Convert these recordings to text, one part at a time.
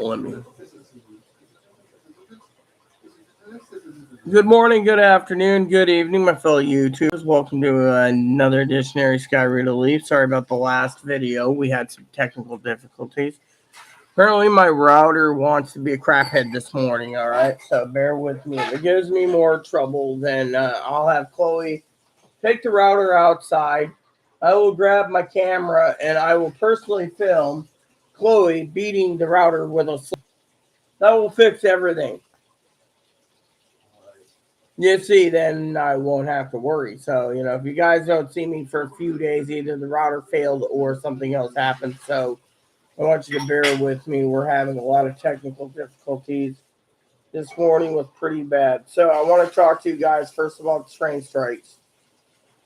let me. Good morning, good afternoon, good evening, my fellow YouTubers. Welcome to another Dictionary Skyreader Leaf. Sorry about the last video. We had some technical difficulties. Apparently, my router wants to be a craphead this morning, all right? So bear with me. If it gives me more trouble, then I'll have Chloe take the router outside. I will grab my camera, and I will personally film Chloe beating the router with a slip. That will fix everything. You see, then I won't have to worry. So, if you guys don't see me for a few days, either the router failed or something else happened. So, I want you to bear with me. We're having a lot of technical difficulties. This morning was pretty bad. So, I want to talk to you guys, first of all, about train strikes.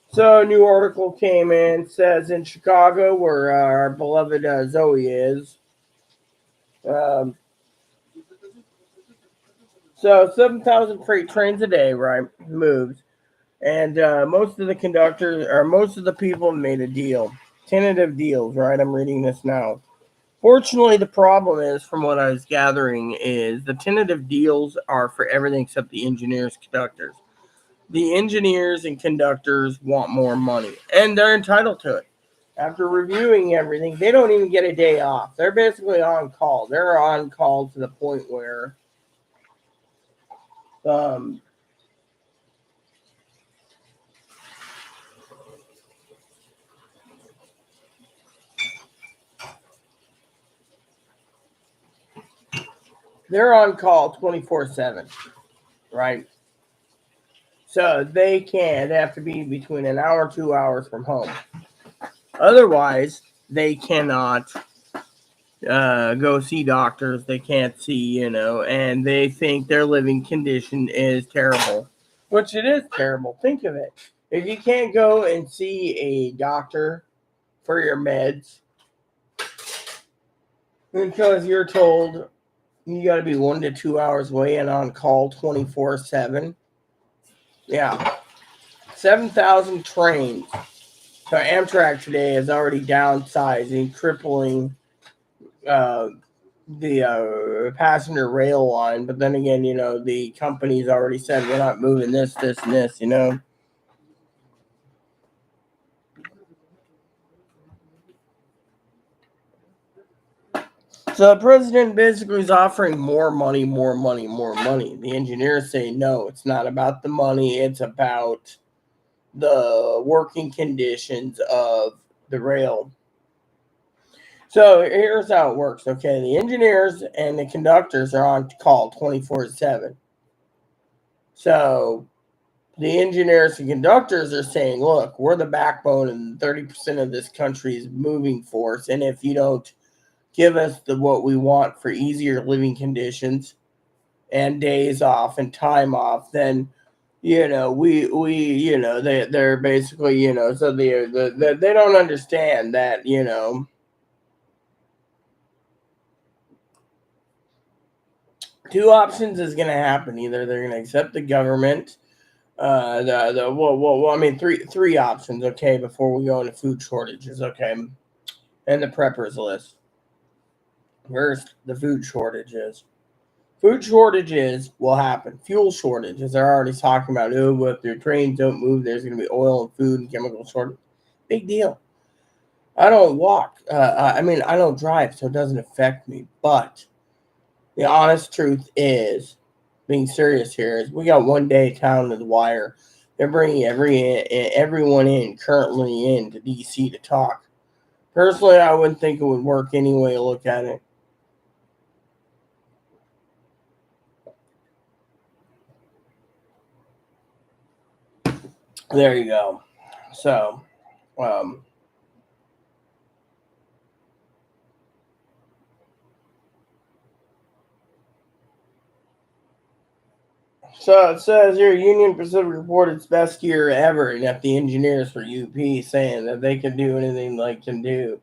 So, a new article came in, says in Chicago, where our beloved Zoe is. So 7,000 freight trains a day, right, moves. And most of the conductors, or most of the people made a deal. Tentative deals, right? I'm reading this now. Fortunately, the problem is, from what I was gathering, is the tentative deals are for everything except the engineers, conductors. The engineers and conductors want more money, and they're entitled to it. After reviewing everything, they don't even get a day off. They're basically on call. They're on call to the point where they're on call 24/7, right? So they have to be between an hour, 2 hours from home. Otherwise, they cannot go see doctors. They can't see, and they think their living condition is terrible, which it is terrible. Think of it. If you can't go and see a doctor for your meds because you're told you got to be 1 to 2 hours away and on call 24/7. Yeah. 7,000 trains. So Amtrak today is already downsizing, crippling the passenger rail line. But then again, the company's already said we're not moving this, and this, So the president basically is offering more money, more money, more money. The engineers say, no, it's not about the money. It's about the working conditions of the rail. So here's how it works. Okay, the engineers and the conductors are on call 24/7. So the engineers and conductors are saying, look, we're the backbone and 30% of this country's moving force. And if you don't give us what we want for easier living conditions and days off and time off, then they're basically, so they don't understand that, two options is going to happen. Either they're going to accept the government, three options, okay, before we go into food shortages, okay, and the preppers list. First, the food shortages. Food shortages will happen. Fuel shortages, they're already talking about, if their trains don't move, there's going to be oil and food and chemical shortage. Big deal. I don't walk. I don't drive, so it doesn't affect me. But the honest truth is, being serious here, is we got one day down to the wire. They're bringing everyone currently into D.C. to talk. Personally, I wouldn't think it would work any way you look at it. There you go. So, So it says here, Union Pacific reported its best year ever, and that the engineers for UP saying that they can do anything they can do.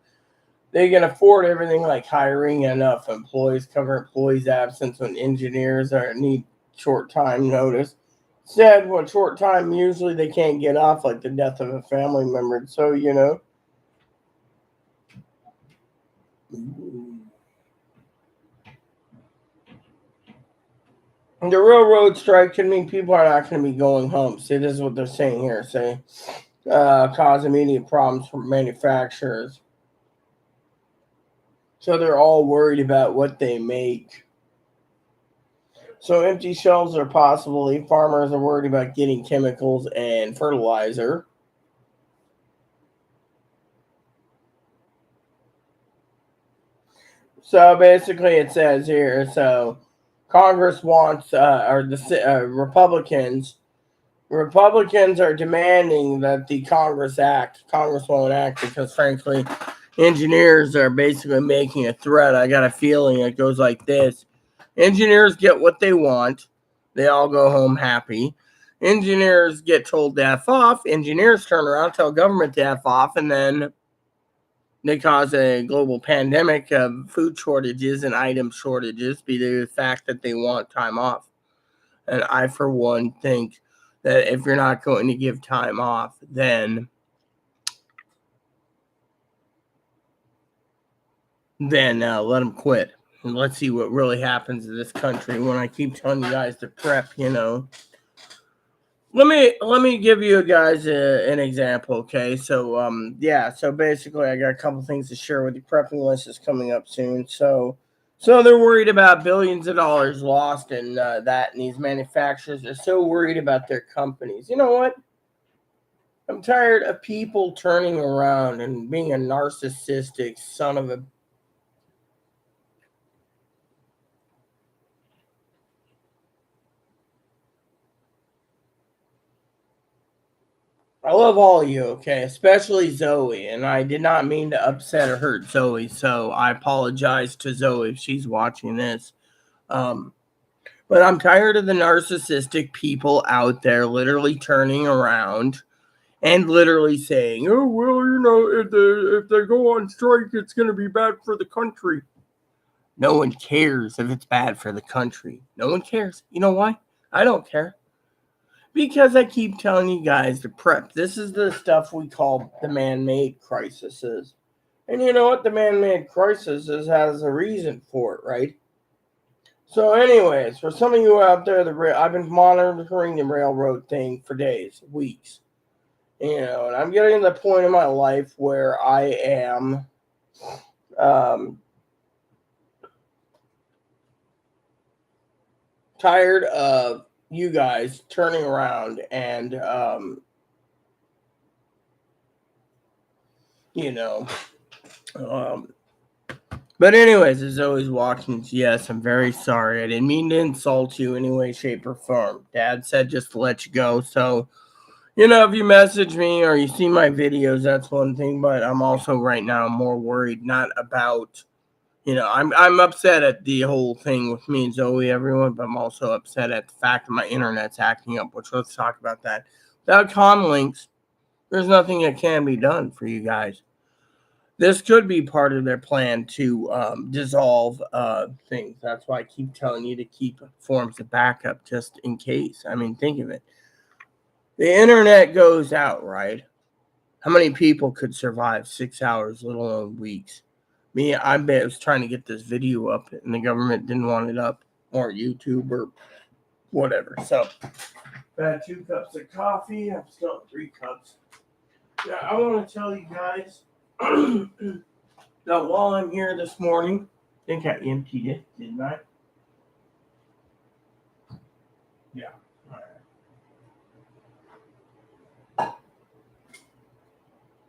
They can afford everything like hiring enough employees, cover employees' absence when engineers need short time notice. Instead, when short time, usually they can't get off, like the death of a family member. So, The railroad strike can mean people are not going to be going home. See, this is what they're saying here. Say, cause immediate problems for manufacturers. So they're all worried about what they make. So empty shelves are possible. Farmers are worried about getting chemicals and fertilizer. So basically, it says here. So Congress wants, or the Republicans are demanding that the Congress act. Congress won't act because, frankly, engineers are basically making a threat. I got a feeling it goes like this: engineers get what they want, they all go home happy. Engineers get told to F off. Engineers turn around, tell government to F off, and then they cause a global pandemic of food shortages and item shortages due to the fact that they want time off. And I, for one, think that if you're not going to give time off, then let them quit. And let's see what really happens in this country. When I keep telling you guys to prep, let me give you guys an example. Okay, so so basically, I got a couple things to share with you. Prepping list is coming up soon, so they're worried about billions of dollars lost in that, and these manufacturers are so worried about their companies. You know what? I'm tired of people turning around and being a narcissistic son of a. I love all of you, okay, especially Zoe, and I did not mean to upset or hurt Zoe, so I apologize to Zoe if she's watching this. But I'm tired of the narcissistic people out there literally turning around and literally saying, "Oh well, if they go on strike, it's going to be bad for the country." No one cares if it's bad for the country. No one cares. You know why? I don't care. Because I keep telling you guys to prep. This is the stuff we call the man-made crises. And you know what? The man-made crisis has a reason for it, right? So anyways, for some of you out there, I've been monitoring the railroad thing for days, weeks. And I'm getting to the point in my life where I am tired of you guys turning around and but anyways, as always, Watkins, yes, I'm very sorry. I didn't mean to insult you in any way, shape, or form. Dad said just to let you go. So, if you message me or you see my videos, that's one thing. But I'm also right now more worried, not about, I'm upset at the whole thing with me and Zoe, everyone, but I'm also upset at the fact that my internet's acting up, which let's talk about that. Without Comlinks, there's nothing that can be done for you guys. This could be part of their plan to dissolve things. That's why I keep telling you to keep forms of backup just in case. I mean, think of it. The internet goes out, right? How many people could survive 6 hours, let alone weeks? Me, I was trying to get this video up, and the government didn't want it up, or YouTube, or whatever. So, I had 2 cups of coffee. I'm still at 3 cups. Yeah, I want to tell you guys. Now, while I'm here this morning, I think I emptied it, didn't I? Yeah. All right.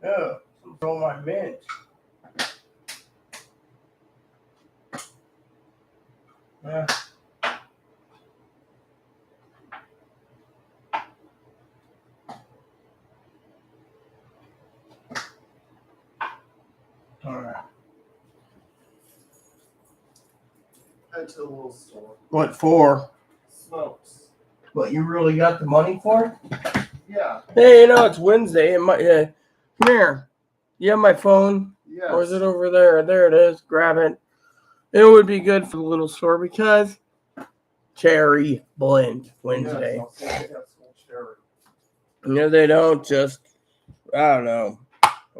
Oh, from my mint. All right. Head to the little store. What for? Smokes. What, you really got the money for it? Yeah. Hey, it's Wednesday. Come here. You have my phone? Yes. Or is it over there? There it is. Grab it. It would be good for the little store because Cherry Blend Wednesday. Yes, I'll say they have some cherry. No, they don't. Just, I don't know.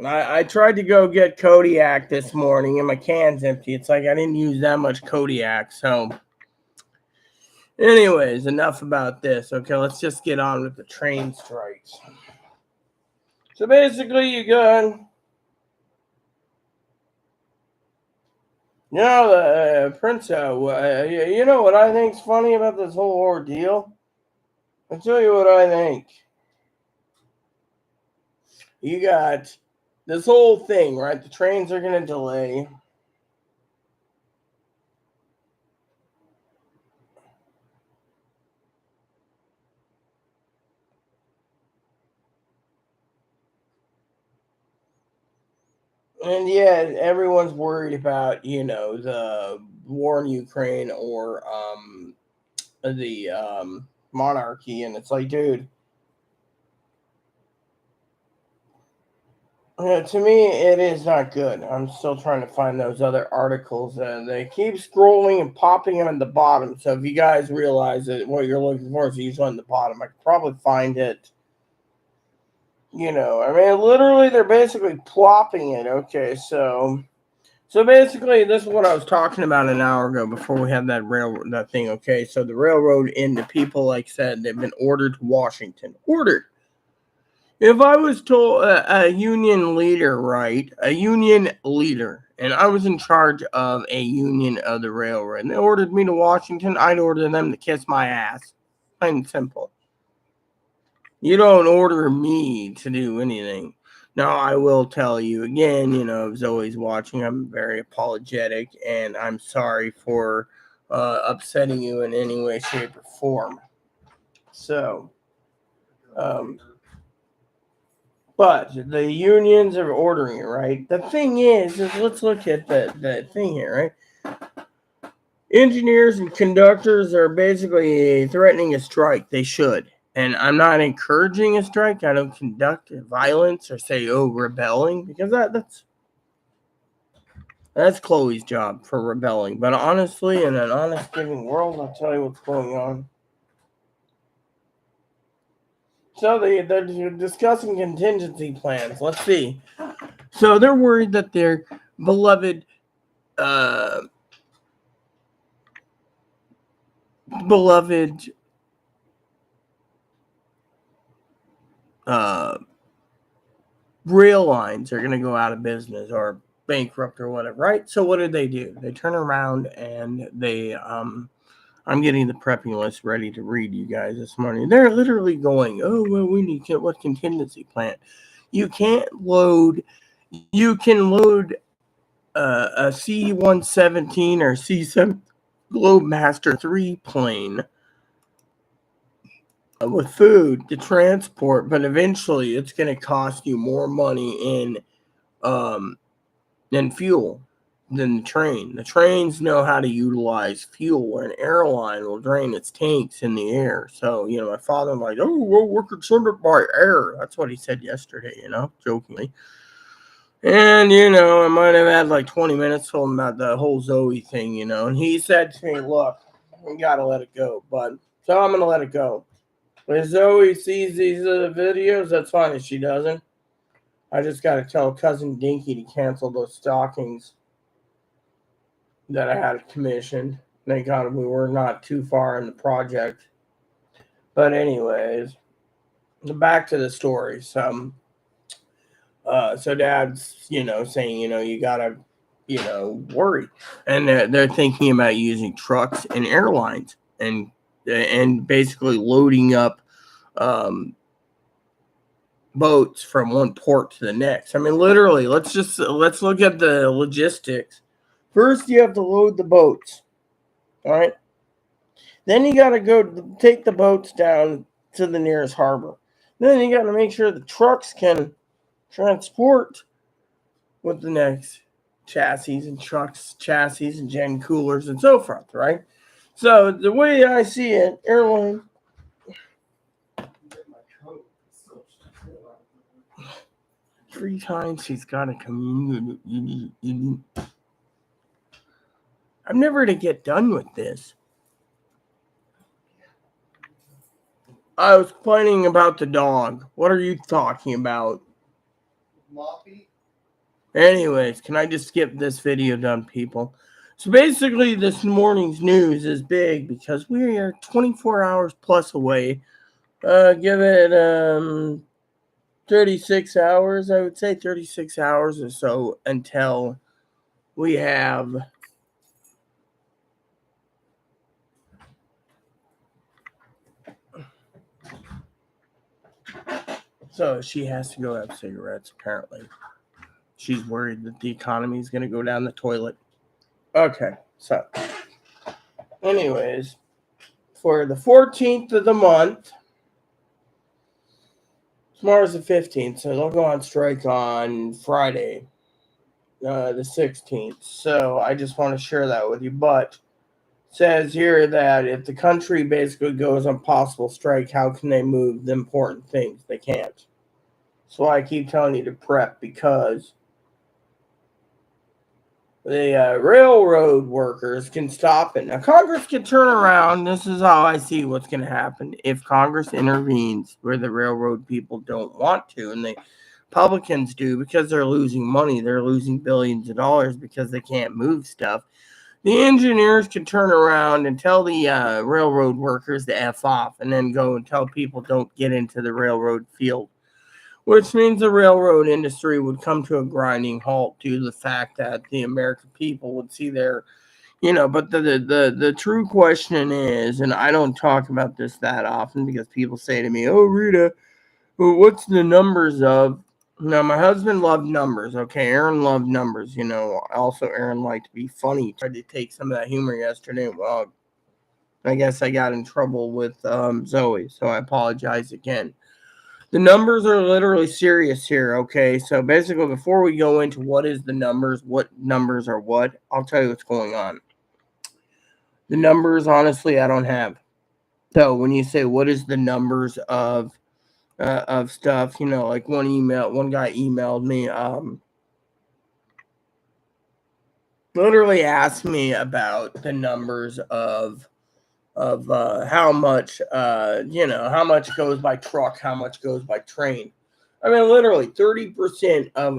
I tried to go get Kodiak this morning and my can's empty. It's like I didn't use that much Kodiak. So Anyways, enough about this. Okay, let's just get on with the train strikes. So basically, you got, Prince, you know what I think's funny about this whole ordeal? I'll tell you what I think. You got this whole thing, right? The trains are going to delay. And yeah, everyone's worried about, the war in Ukraine or the monarchy. And it's like, dude, to me, it is not good. I'm still trying to find those other articles. They keep scrolling and popping them at the bottom. So if you guys realize that what you're looking for is usually on the bottom, I could probably find it. I mean, literally, they're basically plopping it. Okay, so basically, this is what I was talking about an hour ago before we had that thing. Okay, so the railroad and the people, like I said, they've been ordered to Washington. Ordered. If I was told a union leader, right, a union leader, and I was in charge of a union of the railroad, and they ordered me to Washington, I'd order them to kiss my ass. Plain and simple. You don't order me to do anything. Now, I will tell you again, if Zoe's watching, I'm very apologetic, and I'm sorry for upsetting you in any way, shape, or form. So, but the unions are ordering it, right? The thing is let's look at the thing here, right? Engineers and conductors are basically threatening a strike. They should. And I'm not encouraging a strike. I don't conduct violence or say, rebelling, because that's Chloe's job for rebelling. But honestly, in an honest giving world, I'll tell you what's going on. So they're discussing contingency plans. Let's see. So they're worried that their beloved rail lines are going to go out of business or bankrupt or whatever, right? So what did they do? They turn around and they I'm getting the prepping list ready to read you guys this morning. They're literally going, we need what contingency plan? You can load a C-117 or C-7 Globemaster 3 plane with food to transport, but eventually it's going to cost you more money in than fuel than the train. The trains know how to utilize fuel, where an airline will drain its tanks in the air. So, my father was like, we're concerned by air. That's what he said yesterday, jokingly. And, I might have had like 20 minutes told him about the whole Zoe thing, and he said to me, look, we got to let it go. So I'm going to let it go. If Zoe sees these videos, that's fine. If she doesn't, I just got to tell Cousin Dinky to cancel those stockings that I had commissioned. Thank God we were not too far in the project. But anyways, back to the story. So Dad's, saying, you got to, worry. And they're thinking about using trucks and airlines and basically loading up boats from one port to the next. I mean, literally, let's look at the logistics. First, you have to load the boats. All right. Then you got to go take the boats down to the nearest harbor. Then you got to make sure the trucks can transport with the next chassis and gen coolers and so forth, right? So the way I see it, airline. 3 times he's got to come in. I'm never to get done with this. I was complaining about the dog. What are you talking about? Moppy? Anyways, can I just skip this video done, people? So basically, this morning's news is big because we are 24 hours plus away. Give it 36 hours, I would say 36 hours or so until we have so she has to go have cigarettes apparently. She's worried that the economy is going to go down the toilet. Okay, so anyways, for the 14th of the month, tomorrow's the 15th, so they'll go on strike on Friday, the 16th. So I just want to share that with you. But says here that if the country basically goes on possible strike, how can they move the important things? They can't. So I keep telling you to prep because the railroad workers can stop it. Now, Congress can turn around. This is how I see what's going to happen. If Congress intervenes where the railroad people don't want to, and the Republicans do because they're losing money, they're losing billions of dollars because they can't move stuff. The engineers can turn around and tell the railroad workers to F off and then go and tell people don't get into the railroad field, which means the railroad industry would come to a grinding halt due to the fact that the American people would see their, but the true question is, and I don't talk about this that often because people say to me, oh, Rita, well, what's the numbers of? Now, my husband loved numbers. Okay, Aaron loved numbers. Also, Aaron liked to be funny. Tried to take some of that humor yesterday. Well, I guess I got in trouble with Zoe, so I apologize again. The numbers are literally serious here. Okay, so basically, before we go into what is the numbers, what numbers are what, I'll tell you what's going on. The numbers, honestly, I don't have. So when you say what is the numbers of stuff, like one guy emailed me, literally asked me about the numbers of how much how much goes by truck, how much goes by train. I mean, literally 30% of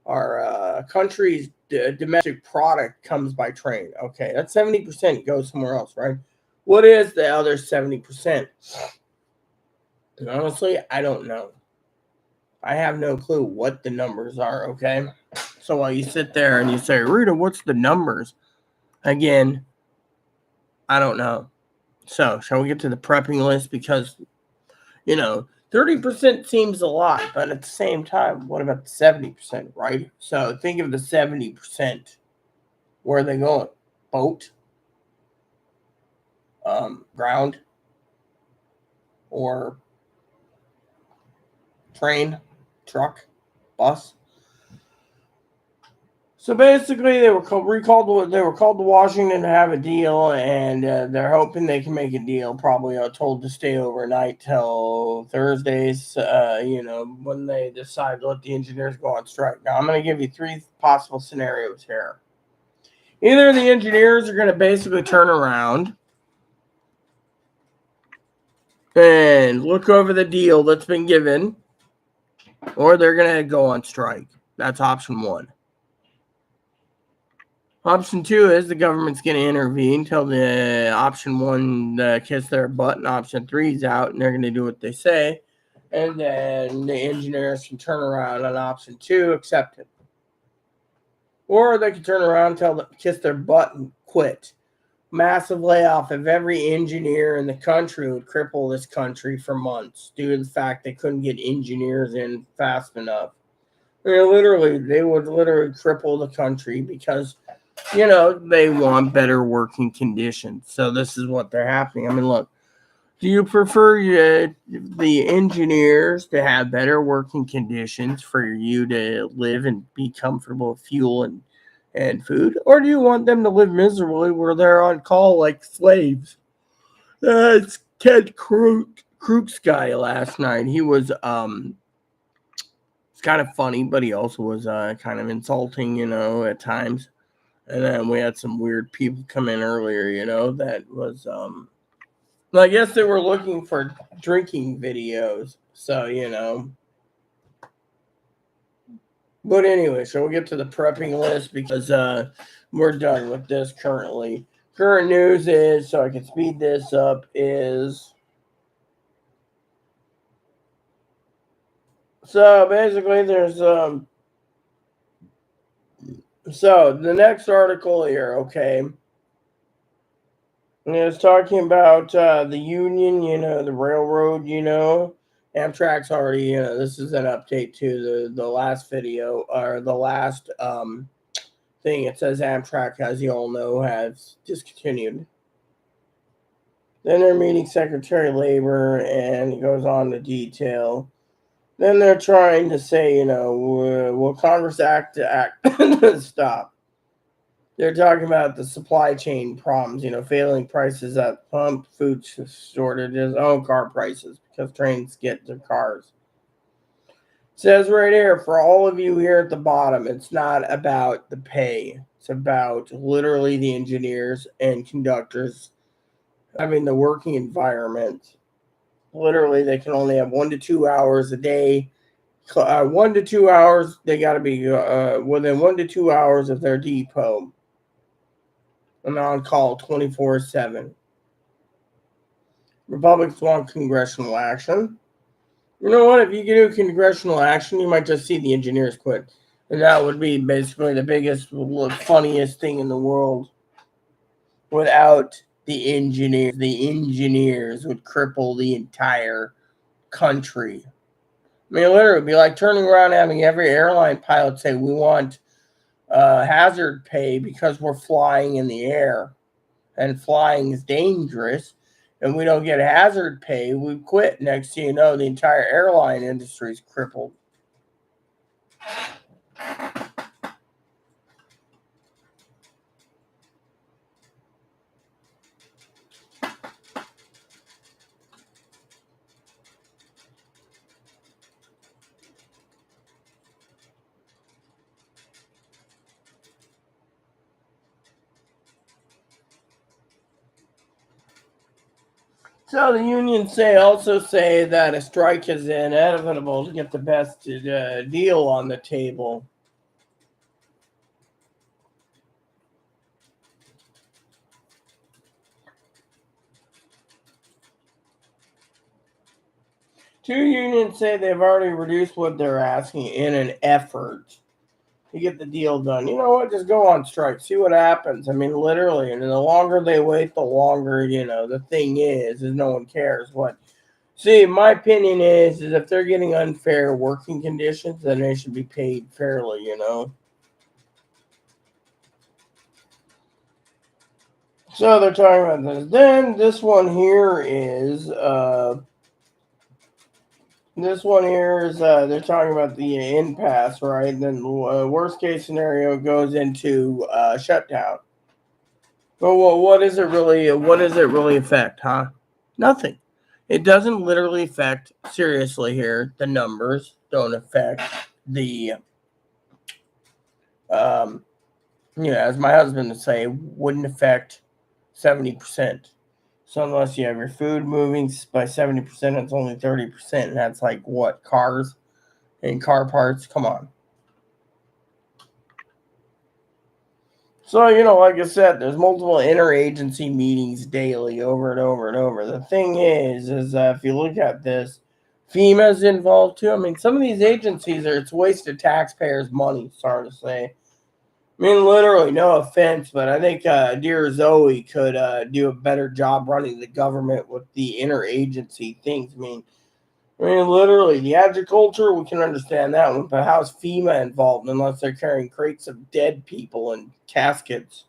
our country's domestic product comes by train. Okay, that's 70% goes somewhere else, right? What is the other 70%? And honestly, I don't know. I have no clue what the numbers are, okay? So while you sit there and you say, Rita, what's the numbers? Again, I don't know. So, shall we get to the prepping list? Because, 30% seems a lot, but at the same time, what about the 70%, right? So, think of the 70%. Where are they going? Boat? Ground? Or train? Truck? Bus? So basically, they were recalled. They were called to Washington to have a deal, and they're hoping they can make a deal. Probably are told to stay overnight till Thursdays. When they decide to let the engineers go on strike. Now, I'm going to give you three possible scenarios here. Either the engineers are going to basically turn around and look over the deal that's been given, or they're going to go on strike. That's option one. Option two is the government's going to intervene till the option one kiss their butt, and option three is out, and they're going to do what they say. And then the engineers can turn around on option two, accept it. Or they can turn around, tell them, kiss their butt, and quit. Massive layoff of every engineer in the country would cripple this country for months due to the fact they couldn't get engineers in fast enough. They would literally cripple the country because they want better working conditions. So this is what they're happening. I mean, look, do you prefer the engineers to have better working conditions for you to live and be comfortable with fuel and food? Or do you want them to live miserably where they're on call like slaves? It's Ted Cruz's guy last night. He was it's kind of funny, but he also was kind of insulting, at times. And then we had some weird people come in earlier, that was I guess they were looking for drinking videos. So, But anyway, so we'll get to the prepping list because we're done with this currently. Current news is, so I can speed this up, is so basically there's so the next article here, okay, is talking about the union, the railroad, Amtrak's already, this is an update to the last video or the last thing. It says Amtrak, as you all know, has discontinued. Then they're meeting Secretary of Labor, and it goes on to detail. Then they're trying to say, will Congress act to stop? They're talking about the supply chain problems, failing prices at pump, food shortages, car prices because trains get to cars. It says right here, for all of you here at the bottom, it's not about the pay. It's about literally the engineers and conductors having the working environment. Literally, they can only have 1 to 2 hours a day. 1 to 2 hours, they got to be within 1 to 2 hours of their depot. And on call 24/7. Republicans want congressional action. You know what? If you do congressional action, you might just see the engineers quit. And that would be basically the biggest, funniest thing in the world. Without the engineers would cripple the entire country. I mean, literally, it'd be like turning around and having every airline pilot say, we want hazard pay because we're flying in the air. And flying is dangerous. And we don't get hazard pay. We quit. Next thing you know, the entire airline industry is crippled. So the unions also say that a strike is inevitable to get the best deal on the table. Two unions say they've already reduced what they're asking in an effort to get the deal done. You know what? Just go on strike. See what happens. I mean, literally. And the longer they wait, the longer, the thing is no one cares what. See, my opinion is if they're getting unfair working conditions, then they should be paid fairly, So they're talking about this. Then this one here is they're talking about the impasse, right? Then worst case scenario goes into shutdown. But what does it really affect, huh? Nothing. It doesn't literally affect, seriously here, the numbers don't affect the as my husband would say, wouldn't affect 70%. So unless you have your food moving by 70%, it's only 30%. And that's like what? Cars and car parts? Come on. So, like I said, there's multiple interagency meetings daily over and over and over. The thing is if you look at this, FEMA's involved too. I mean, some of these agencies it's wasted taxpayers' money, sorry to say. I mean, literally, no offense, but I think dear Zoe could do a better job running the government with the interagency things. I mean, literally, the agriculture, we can understand that one, but how's FEMA involved unless they're carrying crates of dead people and caskets?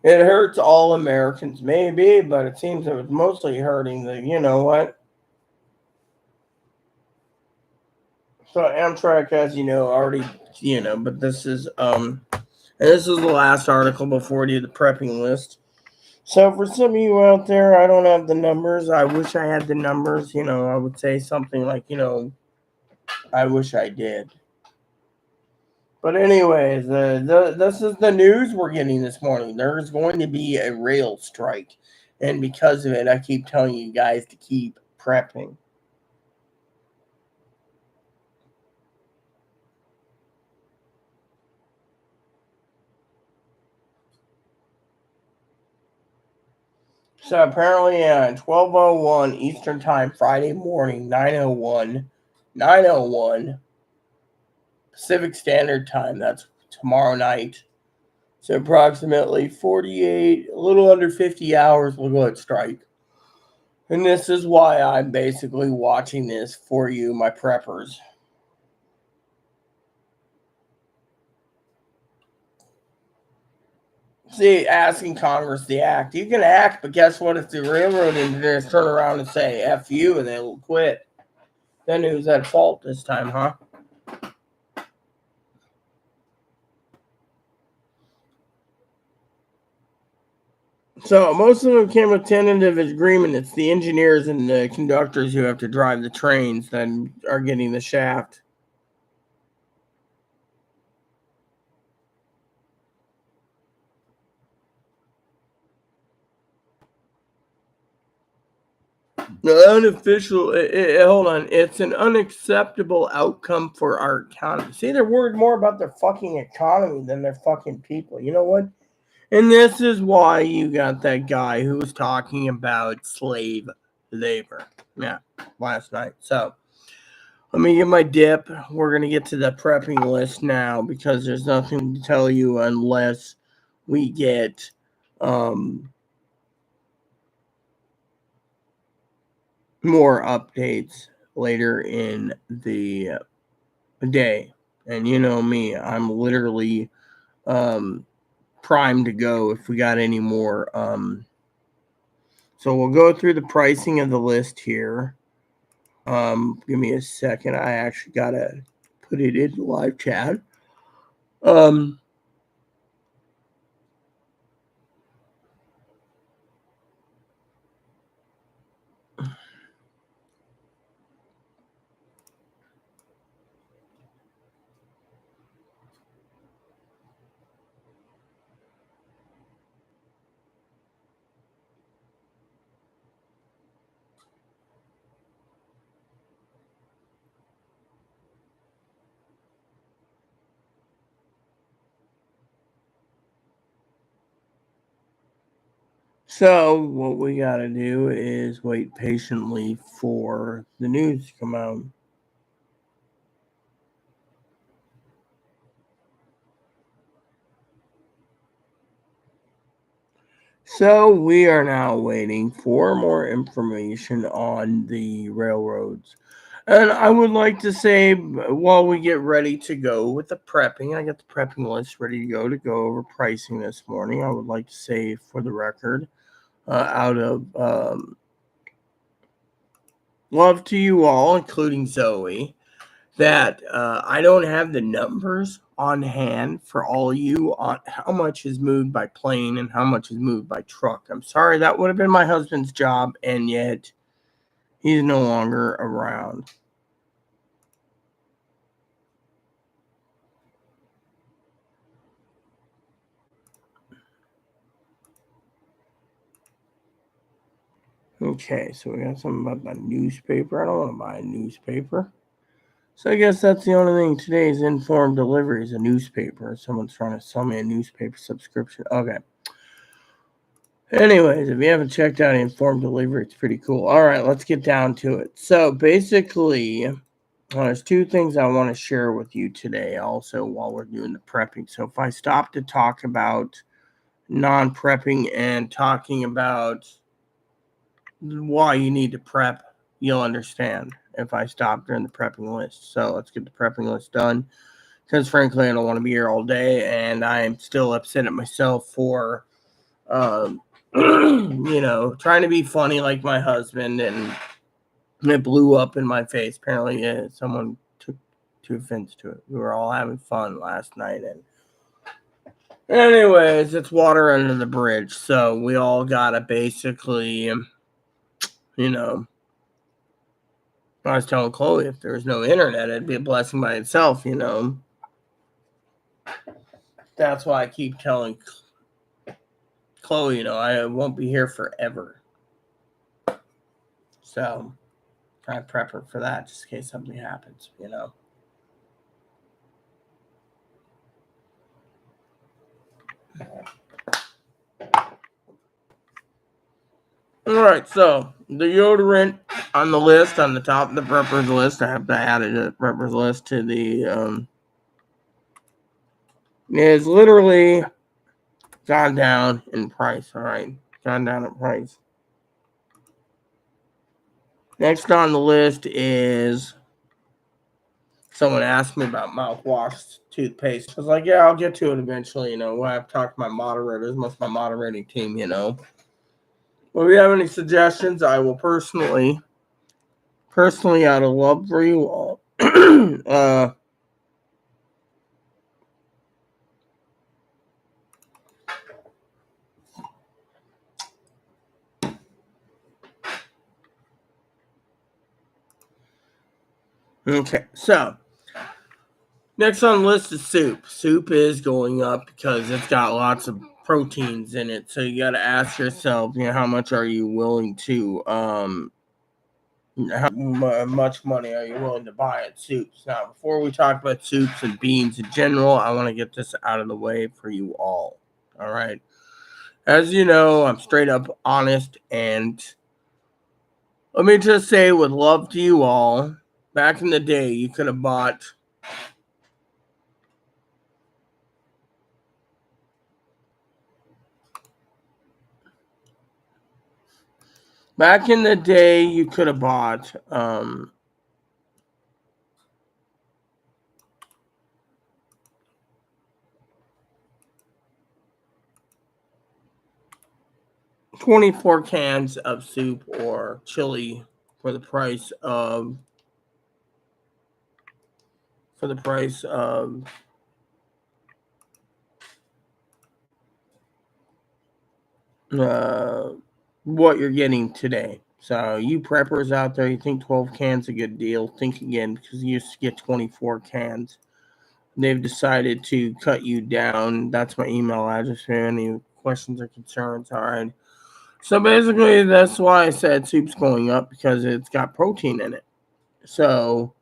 It hurts all Americans, maybe, but it seems it was mostly hurting the, you know what? So Amtrak, as you know, already, but this is, and this is the last article before we do the prepping list. So for some of you out there, I don't have the numbers. I wish I had the numbers. I would say something like, I wish I did. But anyways, this is the news we're getting this morning. There is going to be a rail strike. And because of it, I keep telling you guys to keep prepping. So apparently 12:01 Eastern Time, Friday morning, 9:01 Pacific Standard Time. That's tomorrow night. So approximately 48, a little under 50 hours will go at strike. And this is why I'm basically watching this for you, my preppers. See, asking Congress to act. You can act, but guess what? If the railroad engineers turn around and say F you and they'll quit, then who's at fault this time, huh? So most of them came with tentative agreement. It's the engineers and the conductors who have to drive the trains that are getting the shaft. The unofficial, hold on, it's an unacceptable outcome for our economy. See, they're worried more about their fucking economy than their fucking people. You know what? And this is why you got that guy who was talking about slave labor. Yeah, last night. So let me get my dip. We're going to get to the prepping list now because there's nothing to tell you unless we get more updates later in the day. And you know me, I'm literally primed to go if we got any more. So we'll go through the pricing of the list here. Give me a second. I actually got to put it in live chat. So what we got to do is wait patiently for the news to come out. So we are now waiting for more information on the railroads. And I would like to say, while we get ready to go with the prepping, I got the prepping list ready to go over pricing this morning. I would like to say, for the record, out of love to you all, including Zoe, that I don't have the numbers on hand for all you on how much is moved by plane and how much is moved by truck. I'm sorry, that would have been my husband's job, and yet he's no longer around. Okay, so we got something about the newspaper. I don't want to buy a newspaper. So I guess that's the only thing today is Informed Delivery is a newspaper. Someone's trying to sell me a newspaper subscription. Okay. Anyways, if you haven't checked out Informed Delivery, it's pretty cool. All right, let's get down to it. So basically, there's two things I want to share with you today also while we're doing the prepping. So if I stop to talk about non-prepping and talking about why you need to prep, you'll understand if I stop during the prepping list. So let's get the prepping list done because frankly, I don't want to be here all day and I'm still upset at myself for, trying to be funny like my husband and it blew up in my face. Apparently, someone took offense to it. We were all having fun last night and anyways, it's water under the bridge. So we all got to basically, I was telling Chloe if there was no internet, it'd be a blessing by itself, That's why I keep telling Chloe, I won't be here forever. So, I prepper for that just in case something happens, All right, so the deodorant on the list, on the top of the preppers list, I have to add a preppers list to the is literally gone down in price. All right, gone down in price. Next on the list is someone asked me about mouthwash toothpaste. I was like, yeah, I'll get to it eventually. When I've talked to my moderators, most of my moderating team. Well, if you have any suggestions, I will personally, out of love for you all, okay, so next on the list is soup. Soup is going up because it's got lots of proteins in it. So you got to ask yourself, how much are you willing to, how much money are you willing to buy at soups? Now, before we talk about soups and beans in general, I want to get this out of the way for you all. All right. As you know, I'm straight up honest, and let me just say with love to you all, back in the day, you could have bought Back in the day, you could have bought 24 cans of soup or chili for the price of what you're getting today. So you preppers out there, you think 12 cans a good deal, think again, because you used to get 24 cans. They've decided to cut you down. That's my email address for any questions or concerns. All right. So basically, that's why I said soup's going up, because it's got protein in it. So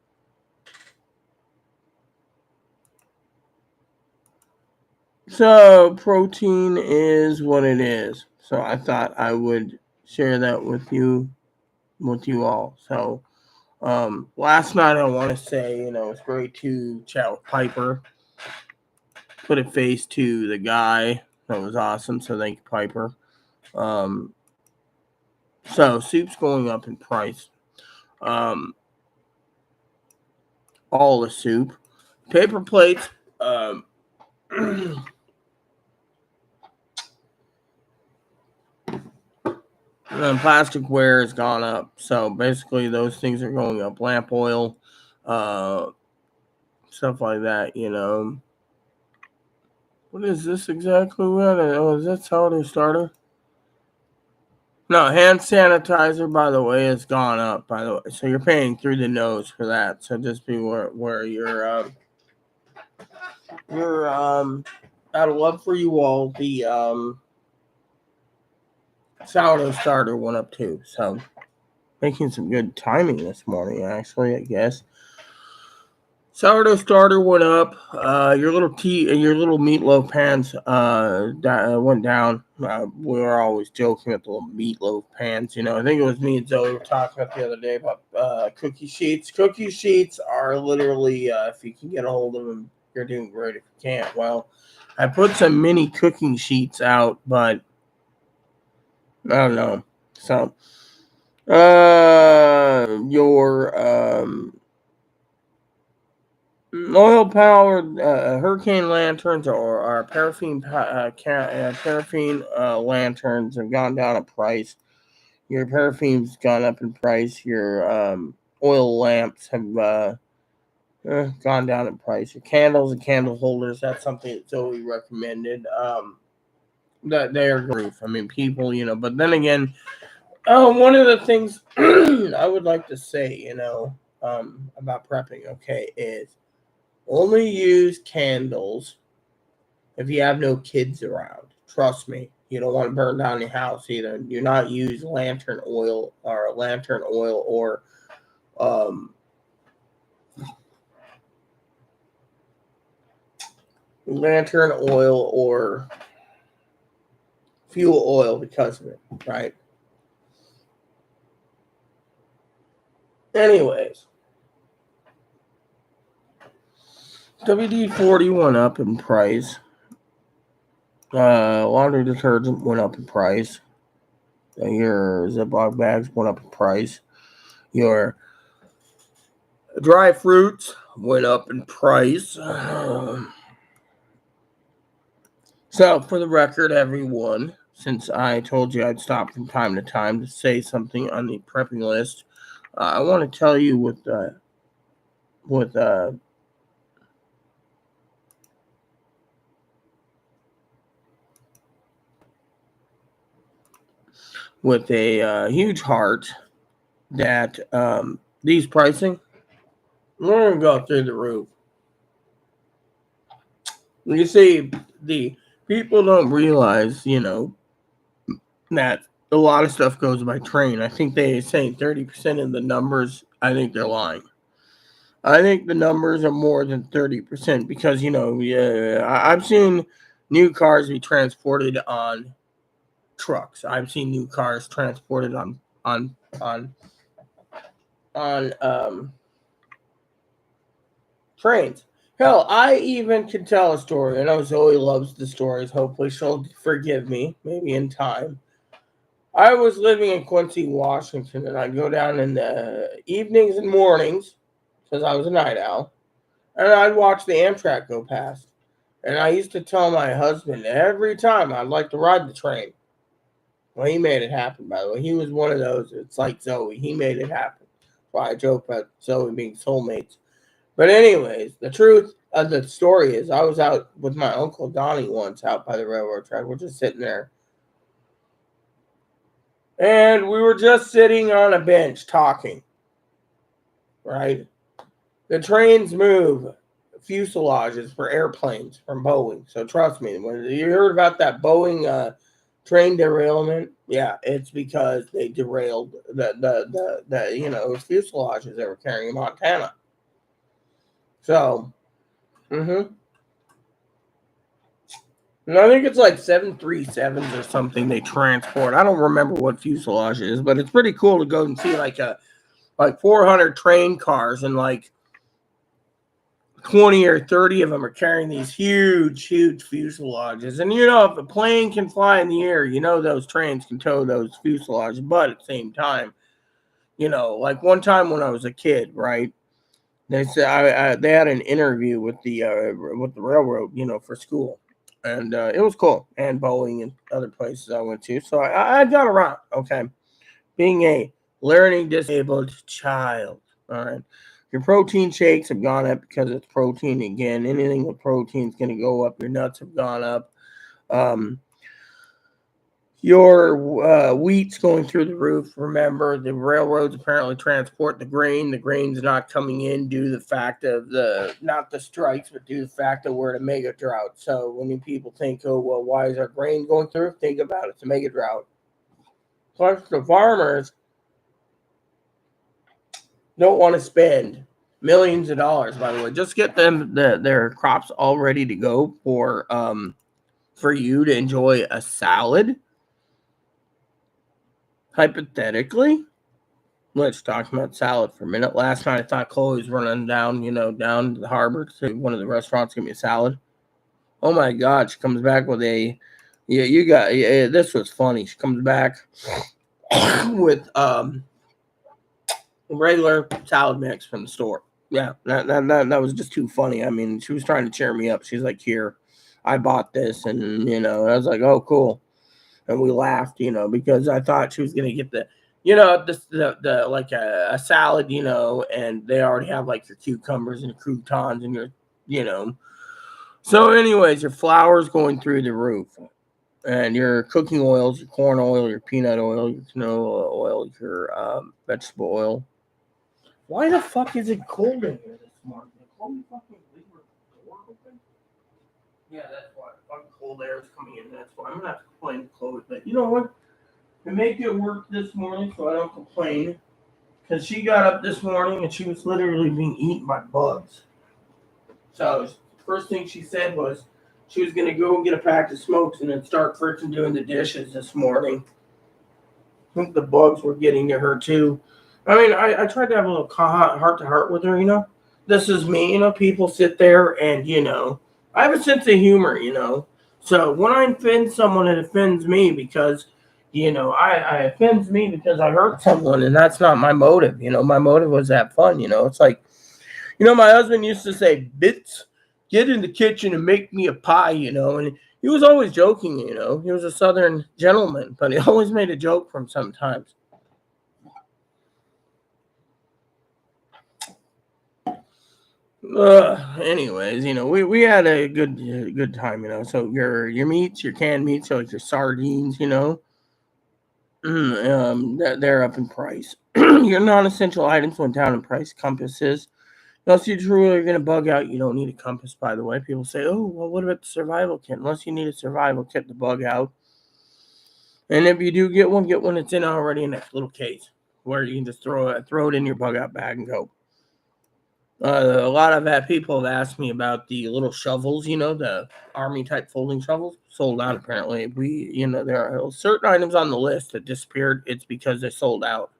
protein is what it is. So I thought I would share that with you all. So last night, I want to say, it was great to chat with Piper, put a face to the guy. That was awesome. So thank you, Piper. So soup's going up in price. All the soup, paper plates. And plasticware has gone up. So basically, those things are going up. Lamp oil, stuff like that. What is this exactly? Is that sourdough starter? No, hand sanitizer, by the way, has gone up, by the way. So you're paying through the nose for that. So just be where you're out of love for you all, the sourdough starter went up too. So making some good timing this morning, actually, I guess. Sourdough starter went up. Your little meatloaf pans went down. We were always joking with the little meatloaf pans. I think it was me and Zoe were talking about the other day about cookie sheets. Cookie sheets are literally, if you can get a hold of them, you're doing great. If you can't, well, I put some mini cooking sheets out, but I don't know. So, your oil-powered hurricane lanterns or our paraffin lanterns have gone down in price. Your paraffin's gone up in price. Your oil lamps have gone down in price. Your candles and candle holders, that's something that Zoe recommended. That they are great. I mean, people, but then again, one of the things I would like to say, about prepping, okay, is only use candles if you have no kids around. Trust me, you don't want to burn down your house either. Do not use lantern oil or lantern oil or fuel oil because of it, right? Anyways, WD-40 went up in price. Laundry detergent went up in price. Your Ziploc bags went up in price. Your dry fruits went up in price. So, for the record, everyone, since I told you I'd stop from time to time to say something on the prepping list, I want to tell you with a huge heart that these pricing, we're going to go through the roof. You see, the people don't realize, that a lot of stuff goes by train. I think they say 30% of the numbers, I think they're lying. I think the numbers are more than 30% because, I've seen new cars be transported on trucks. I've seen new cars transported on trains. Hell, I even can tell a story. I know Zoe loves the stories. Hopefully she'll forgive me, maybe in time. I was living in Quincy, Washington, and I'd go down in the evenings and mornings because I was a night owl, and I'd watch the Amtrak go past. And I used to tell my husband every time I'd like to ride the train. Well, he made it happen, by the way. He was one of those. It's like Zoe. He made it happen. Why I joke about Zoe being soulmates. But anyways, the truth of the story is I was out with my Uncle Donnie once out by the railroad track. We're just sitting there. And we were just sitting on a bench talking. Right? The trains move fuselages for airplanes from Boeing. So trust me, when you heard about that Boeing train derailment, yeah, it's because they derailed the fuselages they were carrying in Montana. So, and I think it's like 737s or something they transport. I don't remember what fuselage is, but it's pretty cool to go and see like 400 train cars and like 20 or 30 of them are carrying these huge fuselages. And if a plane can fly in the air, those trains can tow those fuselages. But at the same time, like one time when I was a kid, right? They said they had an interview with the railroad, for school, and it was cool. And Boeing and other places I went to, so I got around. Okay, being a learning disabled child. All right, your protein shakes have gone up because it's protein again. Anything with protein is going to go up. Your nuts have gone up. Your wheat's going through the roof. Remember, the railroads apparently transport the grain. The grain's not coming in due to the fact of not the strikes, but due to the fact that we're in a mega drought. So when people think, oh, well, why is our grain going through? Think about it. It's a mega drought. Plus, the farmers don't want to spend millions of dollars, by the way. Just get them their crops all ready to go for you to enjoy a salad. Hypothetically, let's talk about salad for a minute. Last night I thought Chloe was running down to the harbor to one of the restaurants to get me a salad. Oh my God, she comes back with this was funny. She comes back with regular salad mix from the store. Yeah, that was just too funny. I mean, she was trying to cheer me up. She's like, here, I bought this, and I was like, oh, cool. And we laughed, because I thought she was gonna get the like a salad, and they already have like your cucumbers and your croutons and your. So, anyways, your flour's going through the roof, and your cooking oils, your corn oil, your peanut oil, your canola oil, your vegetable oil. Why the fuck is it cold in here this morning? Did Chloe fucking leave her door open? Yeah, that's why. Fucking cold air is coming in. That's why. I'm gonna have to complain to Chloe. But you know what? To make it work this morning so I don't complain, because she got up this morning and she was literally being eaten by bugs. So first thing she said was she was gonna go and get a pack of smokes and then start freaking doing the dishes this morning. I think the bugs were getting to her too. I mean, I tried to have a little heart to heart with her. This is me. People sit there and I have a sense of humor. So when I offend someone, it offends me because I offends me because I hurt someone, and that's not my motive. My motive was to have fun. It's like my husband used to say, "Bits, get in the kitchen and make me a pie," and he was always joking, He was a Southern gentleman, but he always made a joke from sometimes. Anyways, we had a good time, So your meats, your canned meats, so like your sardines, they're up in price. Your non-essential items went down in price. Compasses. Unless you truly are going to bug out, you don't need a compass, by the way. People say, oh, well, what about the survival kit? Unless you need a survival kit to bug out. And if you do get one that's in already in that little case where you can just throw it in your bug out bag and go. A lot of people have asked me about the little shovels, the army type folding shovels. Sold out apparently. There are certain items on the list that disappeared. It's because they sold out.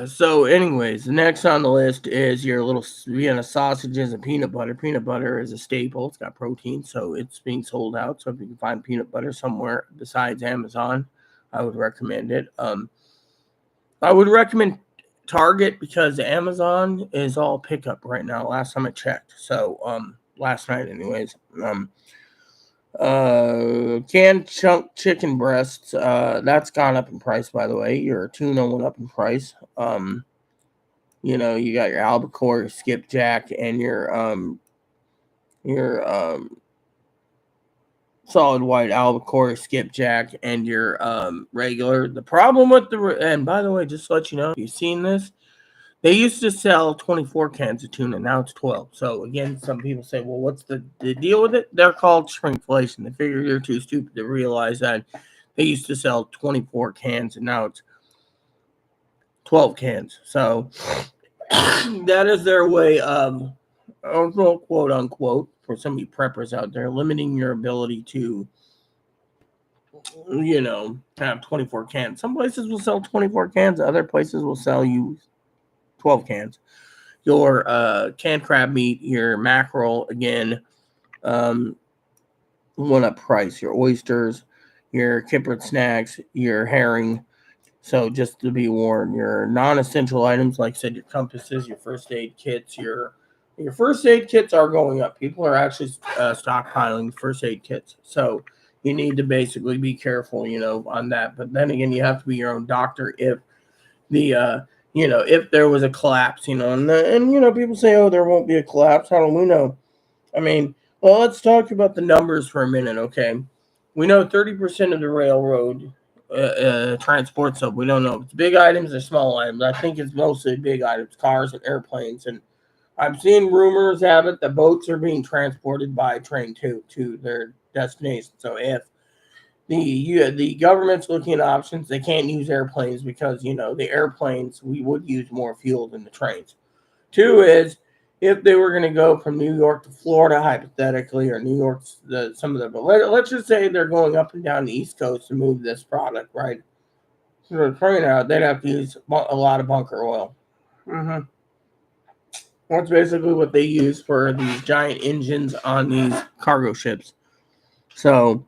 So anyways, the next on the list is your little Vienna sausages and peanut butter. Peanut butter is a staple. It's got protein, so it's being sold out. So if you can find peanut butter somewhere besides Amazon, I would recommend it. I would recommend Target because Amazon is all pickup right now. Last time I checked. So last night anyways. Canned chunk chicken breasts, that's gone up in price, by the way. Your tuna went up in price. You got your albacore, skipjack, and your solid white albacore, skipjack, and your regular. The problem with and by the way, just to let you know, if you've seen this, they used to sell 24 cans of tuna. Now it's 12. So, again, some people say, well, what's the deal with it? They're called shrinkflation. They figure you're too stupid to realize that they used to sell 24 cans, and now it's 12 cans. So, that is their way of, quote unquote, for some of you preppers out there, limiting your ability to, have 24 cans. Some places will sell 24 cans. Other places will sell you 12 cans. Your canned crab meat, your mackerel, again, went up price. Your oysters, your kippered snacks, your herring. So just to be warned, your non-essential items, like I said, your compasses, your first aid kits, your first aid kits are going up. People are actually stockpiling first aid kits. So you need to basically be careful, on that. But then again, you have to be your own doctor if the if there was a collapse, and people say, oh, there won't be a collapse. How do we know? I mean, well, let's talk about the numbers for a minute, okay? We know 30% of the railroad transports up. We don't know if it's big items or small items. I think it's mostly big items, cars and airplanes. And I've seen rumors have it that boats are being transported by train to their destination. So if the government's looking at options. They can't use airplanes because the airplanes we would use more fuel than the trains. Two is if they were going to go from New York to Florida hypothetically, or New York, but let's just say they're going up and down the East Coast to move this product, right? So they're train out, they'd have to use a lot of bunker oil. That's basically what they use for these giant engines on these cargo ships. So.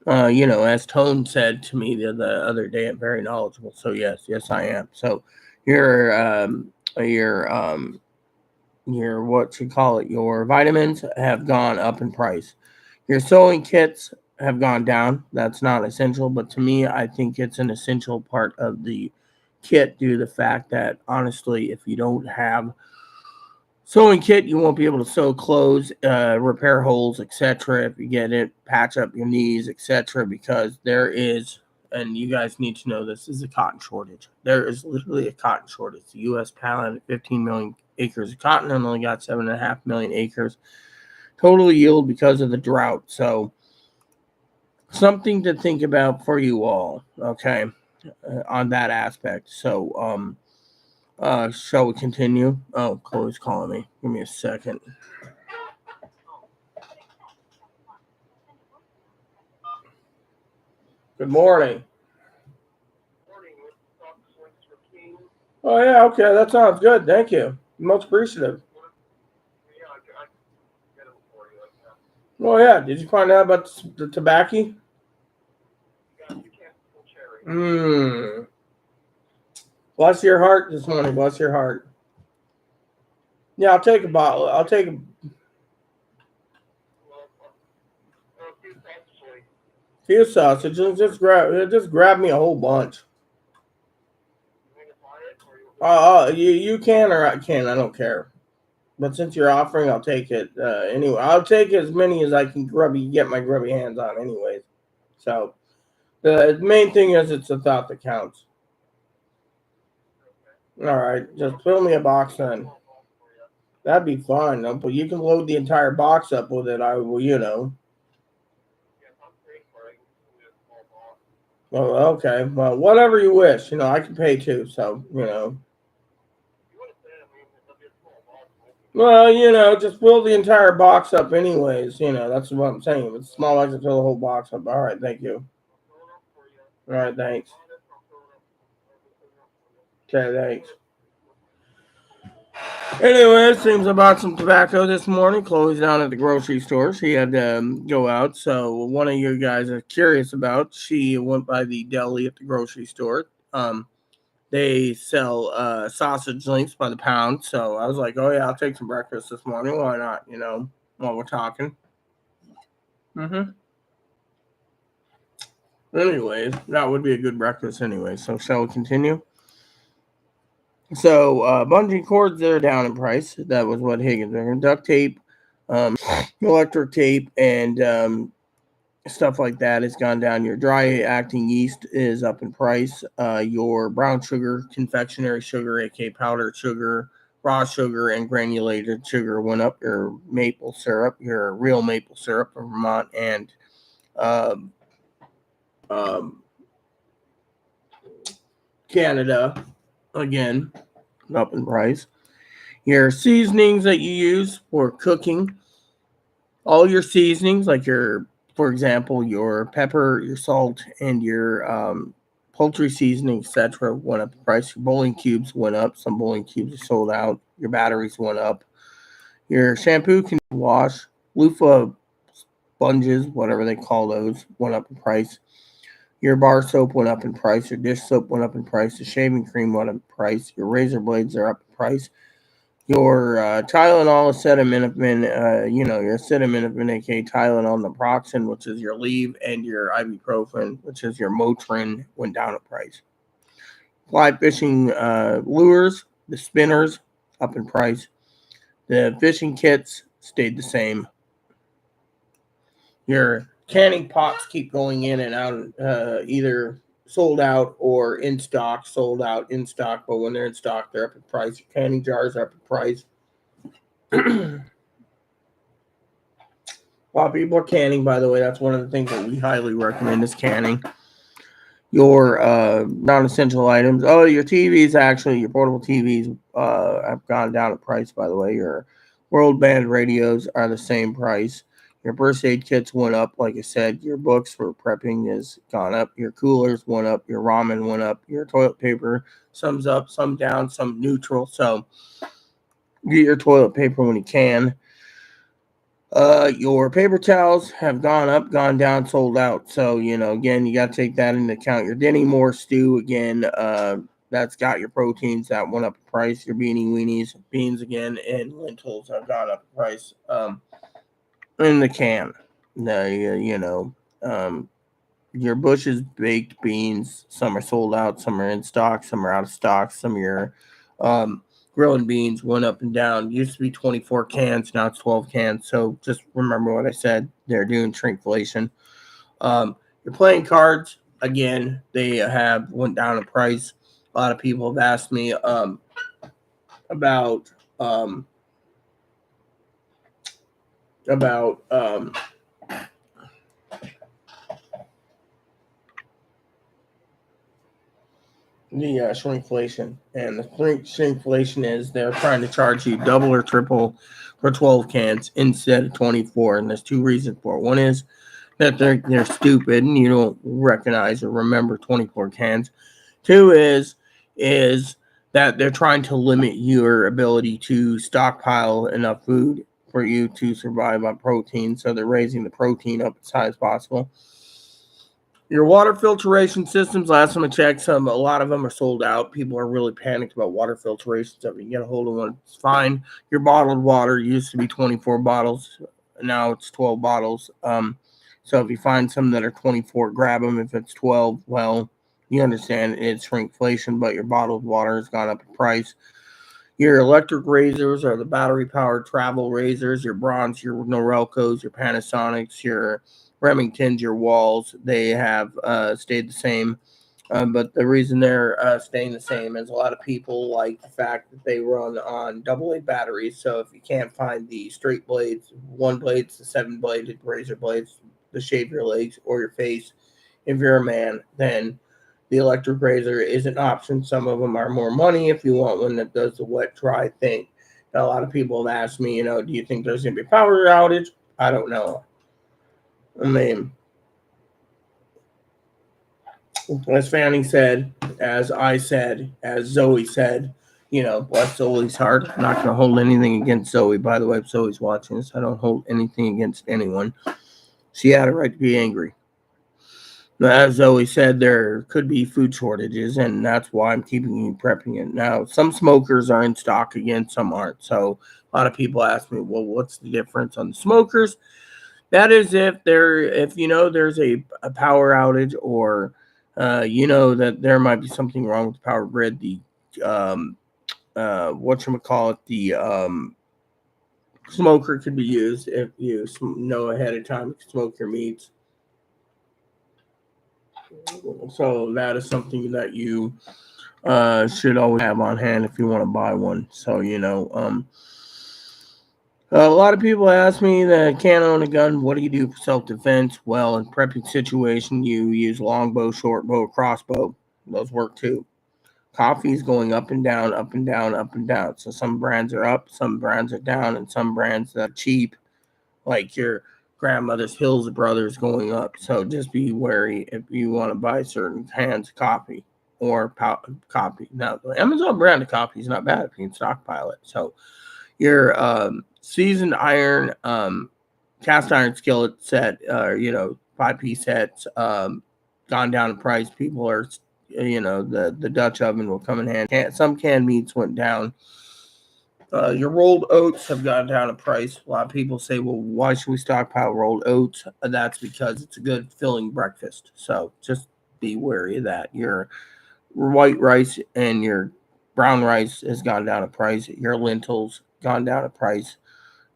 As Tone said to me the other day, I'm very knowledgeable. So yes, I am. So your what you call it, your vitamins have gone up in price. Your sewing kits have gone down. That's not essential, but to me, I think it's an essential part of the kit due to the fact that honestly, if you don't have sewing kit, you won't be able to sew clothes, repair holes, etc. If you get it, patch up your knees, etc. Because there is, and you guys need to know this, is a cotton shortage. There is literally a cotton shortage. The U.S. planted 15 million acres of cotton and only got 7.5 million acres total yield because of the drought. So something to think about for you all, okay, on that aspect. So, shall we continue? Oh, Chloe's calling me. Give me a second. Good morning. Oh, yeah, okay, that sounds good. Thank you. Most appreciative. Oh, yeah, did you find out about the tobacco? Mmm. Bless your heart this morning. Bless your heart. Yeah, I'll take a bottle. I'll take a few sausages. Just grab me a whole bunch. You can or I can. I don't care. But since you're offering, I'll take it anyway. I'll take as many as I can get my grubby hands on, anyways. So the main thing is it's the thought that counts. All right, just fill me a box then. That'd be fine. But you can load the entire box up with it. I will. Well, okay. Well, whatever you wish. I can pay too. So. Well, just fill the entire box up, anyways. That's what I'm saying. If it's small, I can fill the whole box up. All right, thank you. All right, thanks. Okay, thanks. Anyway, it seems I bought some tobacco this morning. Chloe's down at the grocery store. She had to go out. So one of you guys are curious about. She went by the deli at the grocery store. They sell sausage links by the pound. So I was like, oh yeah, I'll take some breakfast this morning. Why not? While we're talking. Mm-hmm. Anyways, that would be a good breakfast anyway. So shall we continue? So bungee cords, they're down in price. That was what Higgins. Duct tape, electric tape, and stuff like that has gone down. Your dry acting yeast is up in price. Your brown sugar, confectionery sugar, aka powdered sugar, raw sugar, and granulated sugar went up. Your maple syrup, your real maple syrup from Vermont, and um, um, Canada, again, up in price. Your seasonings that you use for cooking, all your seasonings, like for example, your pepper, your salt, and your poultry seasoning, etc., went up in price. Your bowling cubes went up. Some bowling cubes are sold out. Your batteries went up. Your shampoo can wash. Loofah sponges, whatever they call those, went up in price. Your bar soap went up in price. Your dish soap went up in price. The shaving cream went up in price. Your razor blades are up in price. Your Tylenol, acetaminophen, your acetaminophen, aka Tylenol, naproxen, which is your Aleve, and your ibuprofen, which is your Motrin, went down in price. Fly fishing lures, the spinners, up in price. The fishing kits stayed the same. Your canning pots keep going in and out, either sold out or in stock, sold out, in stock. But when they're in stock, they're up in price. Your canning jars are up in price. A lot of people are canning, by the way. That's one of the things that we highly recommend is canning. Your non-essential items. Oh, your TVs, actually, your portable TVs have gone down in price, by the way. Your world band radios are the same price. Your first aid kits went up, like I said. Your books for prepping has gone up. Your coolers went up. Your ramen went up. Your toilet paper, some's up, some down, some neutral. So get your toilet paper when you can. Your paper towels have gone up, gone down, sold out. So, again, you got to take that into account. Your Denny Moore stew, again, that's got your proteins that went up in price. Your beanie weenies, beans again, and lentils have gone up in price. In the can, your Bush's baked beans, some are sold out, some are in stock, some are out of stock, some of your grilling beans went up and down. It used to be 24 cans, now it's 12 cans. So just remember what I said. They're doing shrinkflation. Your playing cards, again, they have went down in price. A lot of people have asked me about um, about shrinkflation. And the shrinkflation is they're trying to charge you double or triple for 12 cans instead of 24. And there's two reasons for it. One is that they're stupid and you don't recognize or remember 24 cans. Two is that they're trying to limit your ability to stockpile enough food for you to survive on protein. So they're raising the protein up as high as possible. Your water filtration systems, last time I checked, a lot of them are sold out. People are really panicked about water filtration. So if you can get a hold of one, it's fine. Your bottled water used to be 24 bottles. Now it's 12 bottles. So if you find some that are 24, grab them. If it's 12, well, you understand it's shrinkflation, but your bottled water has gone up in price. Your electric razors are the battery-powered travel razors. Your Bronze, your Norelcos, your Panasonics, your Remingtons, your Walls, they have stayed the same. But the reason they're staying the same is a lot of people like the fact that they run on AA batteries. So if you can't find the straight blades, one blades, the 7-bladed razor blades to shave your legs or your face, if you're a man, then the electric razor is an option. Some of them are more money if you want one that does the wet dry thing. Now, a lot of people have asked me, do you think there's going to be a power outage? I don't know. I mean, as Fanny said, as I said, as Zoe said, bless Zoe's heart. I'm not going to hold anything against Zoe. By the way, if Zoe's watching this, I don't hold anything against anyone. She had a right to be angry. As Zoe said, there could be food shortages, and that's why I'm keeping you prepping it. Now, some smokers are in stock again, some aren't. So a lot of people ask me, well, what's the difference on the smokers? That is if there's a power outage or that there might be something wrong with the power grid. The the smoker could be used if you know ahead of time to smoke your meats. So that is something that you should always have on hand if you want to buy one. So a lot of people ask me that can't own a gun. What do you do for self-defense? Well, in prepping situation, you use longbow, short bow, crossbow. Those work too. Coffee is going up and down, up and down, up and down. So some brands are up, some brands are down, and some brands that are cheap, like your grandmother's Hills Brothers, going up. So just be wary if you want to buy certain cans of coffee or coffee. Now, the Amazon brand of coffee is not bad if you can stockpile it. So your seasoned iron cast iron skillet set, 5-piece sets, gone down in price. People are, the Dutch oven will come in hand. Some canned meats went down. Your rolled oats have gone down in price. A lot of people say, well, why should we stockpile rolled oats? That's because it's a good filling breakfast. So just be wary of that. Your white rice and your brown rice has gone down in price. Your lentils gone down in price.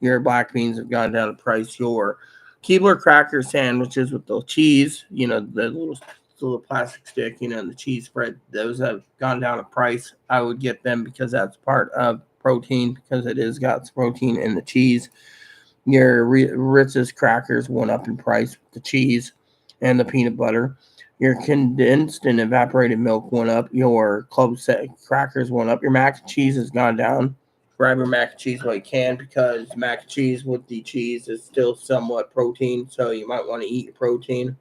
Your black beans have gone down in price. Your Keebler cracker sandwiches with the cheese, the little plastic stick, and the cheese spread, those have gone down in price. I would get them because that's part of protein, because it is got protein in the cheese. Your Ritz's crackers went up in price with the cheese and the peanut butter. Your condensed and evaporated milk went up. Your club set crackers went up. Your mac and cheese has gone down. Grab your mac and cheese while you can, because mac and cheese with the cheese is still somewhat protein, so you might want to eat your protein.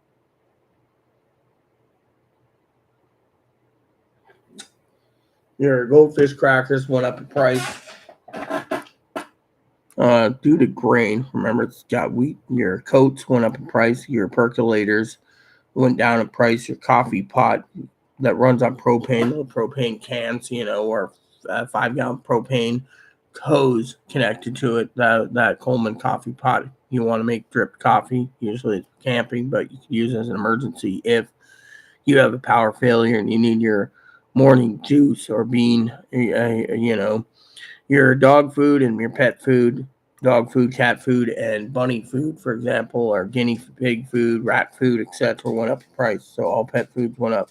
Your goldfish crackers went up in price due to grain. Remember, it's got wheat. Your coats went up in price. Your percolators went down in price. Your coffee pot that runs on propane, little propane cans, or 5-gallon propane hose connected to it. That Coleman coffee pot. You want to make drip coffee. Usually it's camping, but you can use it as an emergency if you have a power failure and you need your morning juice or bean. Your dog food and your pet food, dog food, cat food, and bunny food, for example, or guinea pig food, rat food, etc., went up in price. So all pet foods went up.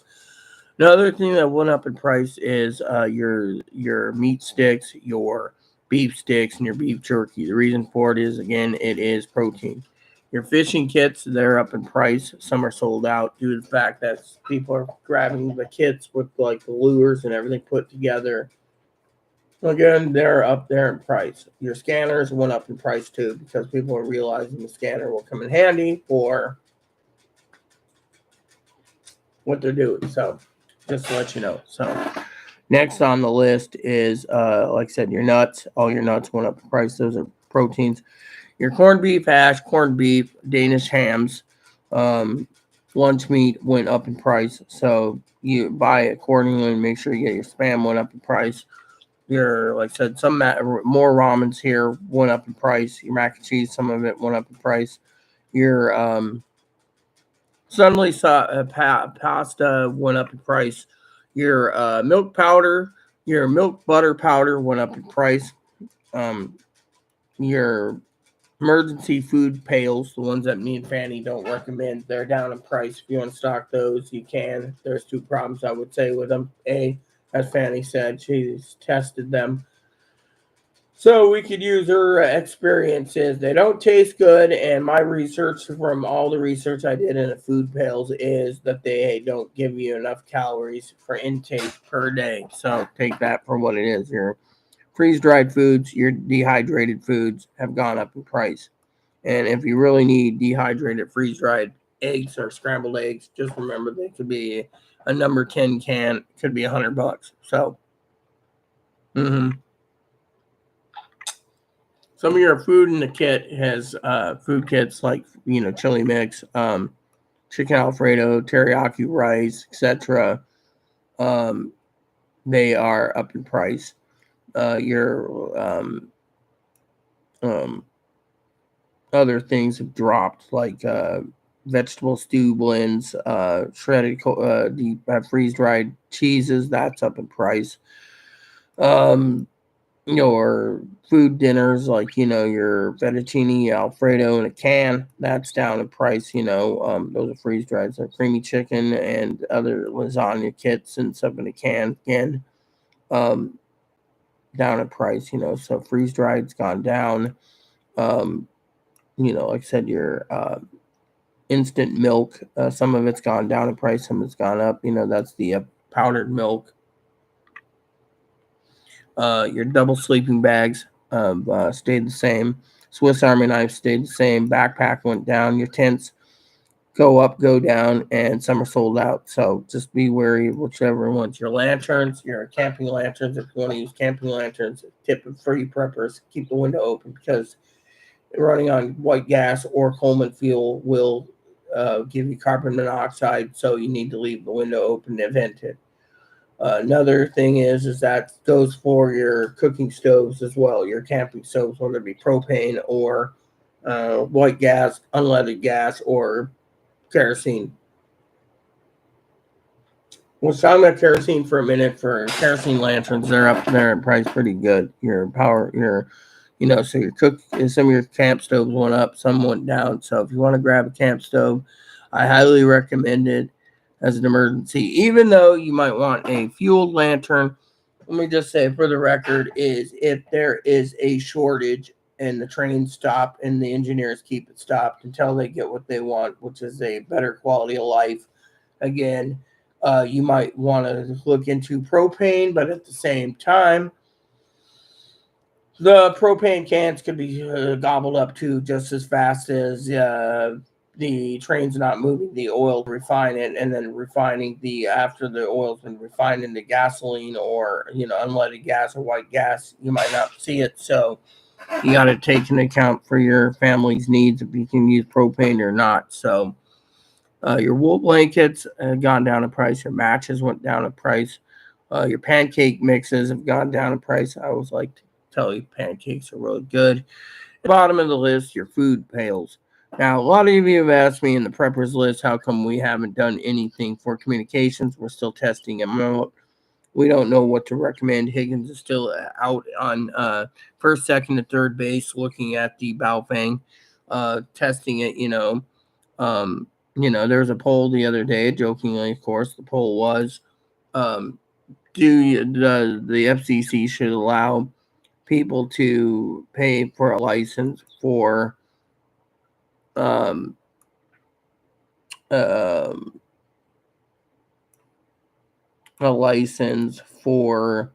Another thing that went up in price is your meat sticks, your beef sticks, and your beef jerky. The reason for it is, again, it is protein. Your fishing kits, they're up in price. Some are sold out due to the fact that people are grabbing the kits with like the lures and everything put together. Again, they're up there in price. Your scanners went up in price too because people are realizing the scanner will come in handy for what they're doing. So just to let you know. So next on the list is like I said, your nuts. All your nuts went up in price. Those are proteins. Your corned beef hash, corned beef, Danish hams, lunch meat went up in price. So you buy it accordingly and make sure you get your spam went up in price. Your, like I said, some more ramens here went up in price. Your mac and cheese, some of it went up in price. Your suddenly pasta went up in price. Your milk powder, your milk butter powder went up in price. Your emergency food pails, the ones that me and Fanny don't recommend, they're down in price. If you want to stock those, you can. There's two problems I would say with them. A, as Fanny said, she's tested them. So we could use her experiences. They don't taste good, and my research from all the research I did in the food pails is that they don't give you enough calories for intake per day. So take that for what it is. Your freeze-dried foods, your dehydrated foods have gone up in price. And if you really need dehydrated, freeze-dried eggs or scrambled eggs, just remember they could be a number 10 can, could be $100. So, some of your food in the kit has food kits like chili mix, chicken Alfredo, teriyaki rice, etc. They are up in price. Your other things have dropped, like vegetable stew blends, shredded freeze dried cheeses. That's up in price. Your food dinners, like your fettuccine Alfredo in a can, that's down in price. Those are freeze dried. So creamy chicken and other lasagna kits and stuff in a can again, down in price. So freeze dried's gone down. Like I said, your instant milk, some of it's gone down in price, some of it's gone up. That's the powdered milk. Your double sleeping bags stayed the same. Swiss Army knife stayed the same. Backpack went down. Your tents go up, go down, and some are sold out. So just be wary of whichever ones. Your lanterns, your camping lanterns, if you want to use camping lanterns, tip for you preppers, keep the window open because running on white gas or Coleman fuel will give you carbon monoxide, so you need to leave the window open to vent it. Another thing is that goes for your cooking stoves as well. Your camping stoves, whether it be propane or white gas, unleaded gas, or kerosene. We'll talk about kerosene for a minute. For kerosene lanterns, they're up there in price pretty good. Your power, so your some of your camp stoves went up, some went down. So if you want to grab a camp stove, I highly recommend it as an emergency. Even though you might want a fueled lantern, let me just say for the record is if there is a shortage and the trains stop and the engineers keep it stopped until they get what they want, which is a better quality of life. Again, you might want to look into propane, but at the same time, the propane cans could be gobbled up too just as fast as the train's not moving the oil to refine it, and then refining after the oil's been refined into gasoline or unleaded gas or white gas. You might not see it, so you got to take into account for your family's needs if you can use propane or not. So your wool blankets have gone down in price. Your matches went down in price. Your pancake mixes have gone down in price. I always like to tell you pancakes are really good. At the bottom of the list, your food pails. Now, a lot of you have asked me in the preppers list, how come we haven't done anything for communications? We're still testing them out. We don't know what to recommend. Higgins is still out on first, second, and third base looking at the Baofeng, testing it, there was a poll the other day, jokingly, of course. The poll was, the FCC should allow people to pay for a license for um, um, a license for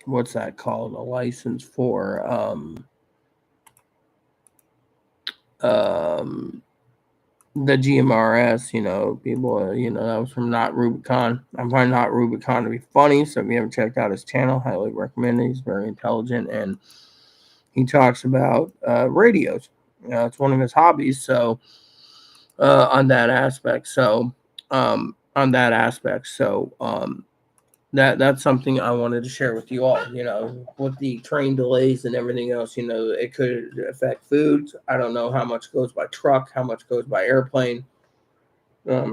what's that called? A license for the GMRS, people, that was from Not Rubicon. I find Not Rubicon to be funny, so if you haven't checked out his channel, highly recommend it. He's very intelligent, and he talks about radios. It's one of his hobbies, so on that aspect. That's something I wanted to share with you all. With the train delays and everything else, it could affect foods. I don't know how much goes by truck, how much goes by airplane.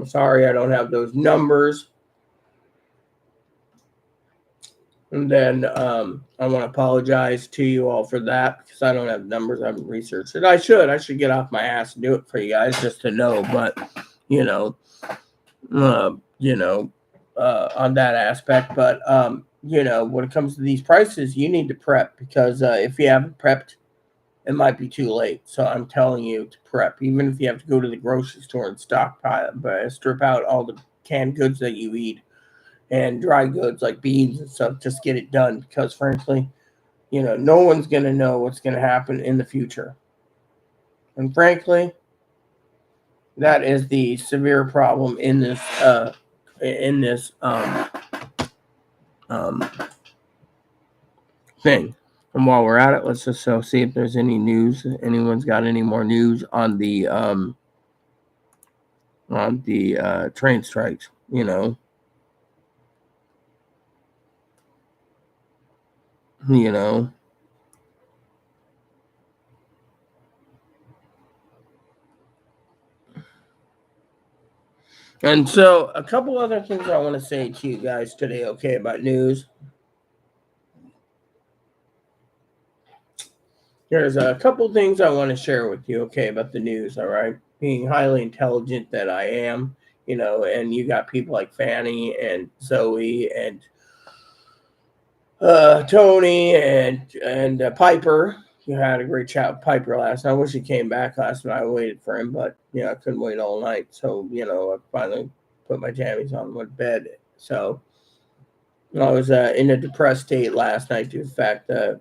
Sorry, I don't have those numbers. And then I want to apologize to you all for that because I don't have numbers. I haven't researched it. I should get off my ass and do it for you guys just to know. But on that aspect. But when it comes to these prices, you need to prep because if you haven't prepped, it might be too late. So I'm telling you to prep, even if you have to go to the grocery store and stockpile, but strip out all the canned goods that you eat and dry goods like beans and stuff. Just get it done because, frankly, no one's going to know what's going to happen in the future. And frankly, that is the severe problem in this thing. And while we're at it, let's just see if there's any news. Anyone's got any more news on the train strikes? And so a couple other things I want to say to you guys today, okay, about news. There's a couple things I want to share with you, okay, about the news, all right? Being highly intelligent that I am, and you got people like Fanny and Zoe and Tony and Piper. You had a great chat with Piper last night. I wish he came back last night. I waited for him, but I couldn't wait all night. So I finally put my jammies on and went to bed. So I was in a depressed state last night due to the fact that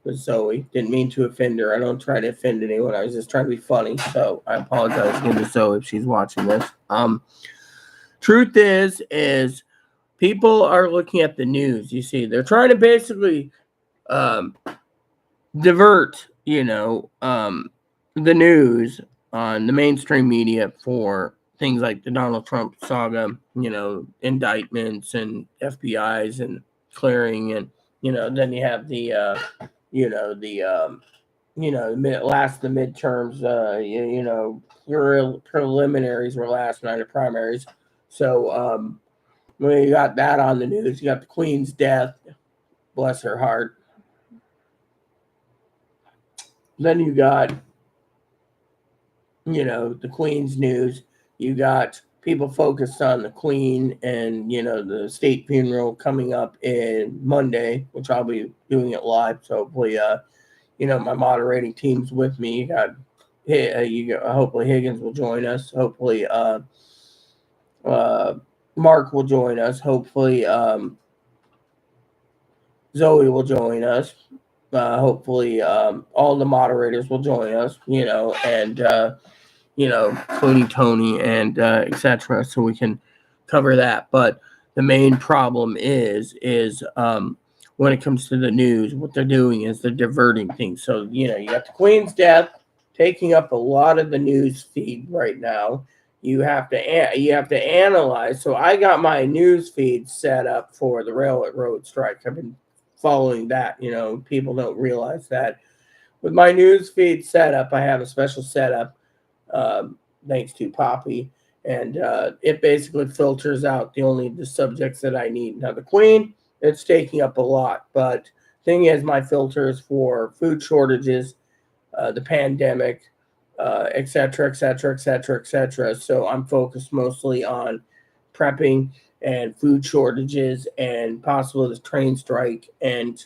with Zoe. Didn't mean to offend her. I don't try to offend anyone. I was just trying to be funny. So I apologize again to Zoe if she's watching this. Truth is people are looking at the news. You see, they're trying to basically divert, the news on the mainstream media for things like the Donald Trump saga, indictments and FBI's and clearing, and then you have the the midterms, preliminaries were last night, or primaries. So when you got that on the news, you got the Queen's death, bless her heart. Then you got, the Queen's news. You got people focused on the Queen and, the state funeral coming up in Monday, which I'll be doing it live. So hopefully, my moderating team's with me. Hopefully Higgins will join us. Hopefully, Mark will join us. Hopefully, Zoe will join us. Hopefully, all the moderators will join us, and, including Tony and etc. So we can cover that. But the main problem is when it comes to the news, what they're doing is they're diverting things. So, you got the Queen's death taking up a lot of the news feed right now. You have to analyze. So I got my news feed set up for the railroad strike. I've been following that. People don't realize that. With my news feed setup, I have a special setup, thanks to Poppy, and it basically filters out the subjects that I need. Now, the Queen, it's taking up a lot, but thing is, my filters for food shortages, the pandemic, et cetera, et cetera, et cetera, et cetera. So I'm focused mostly on prepping and food shortages and possible this train strike and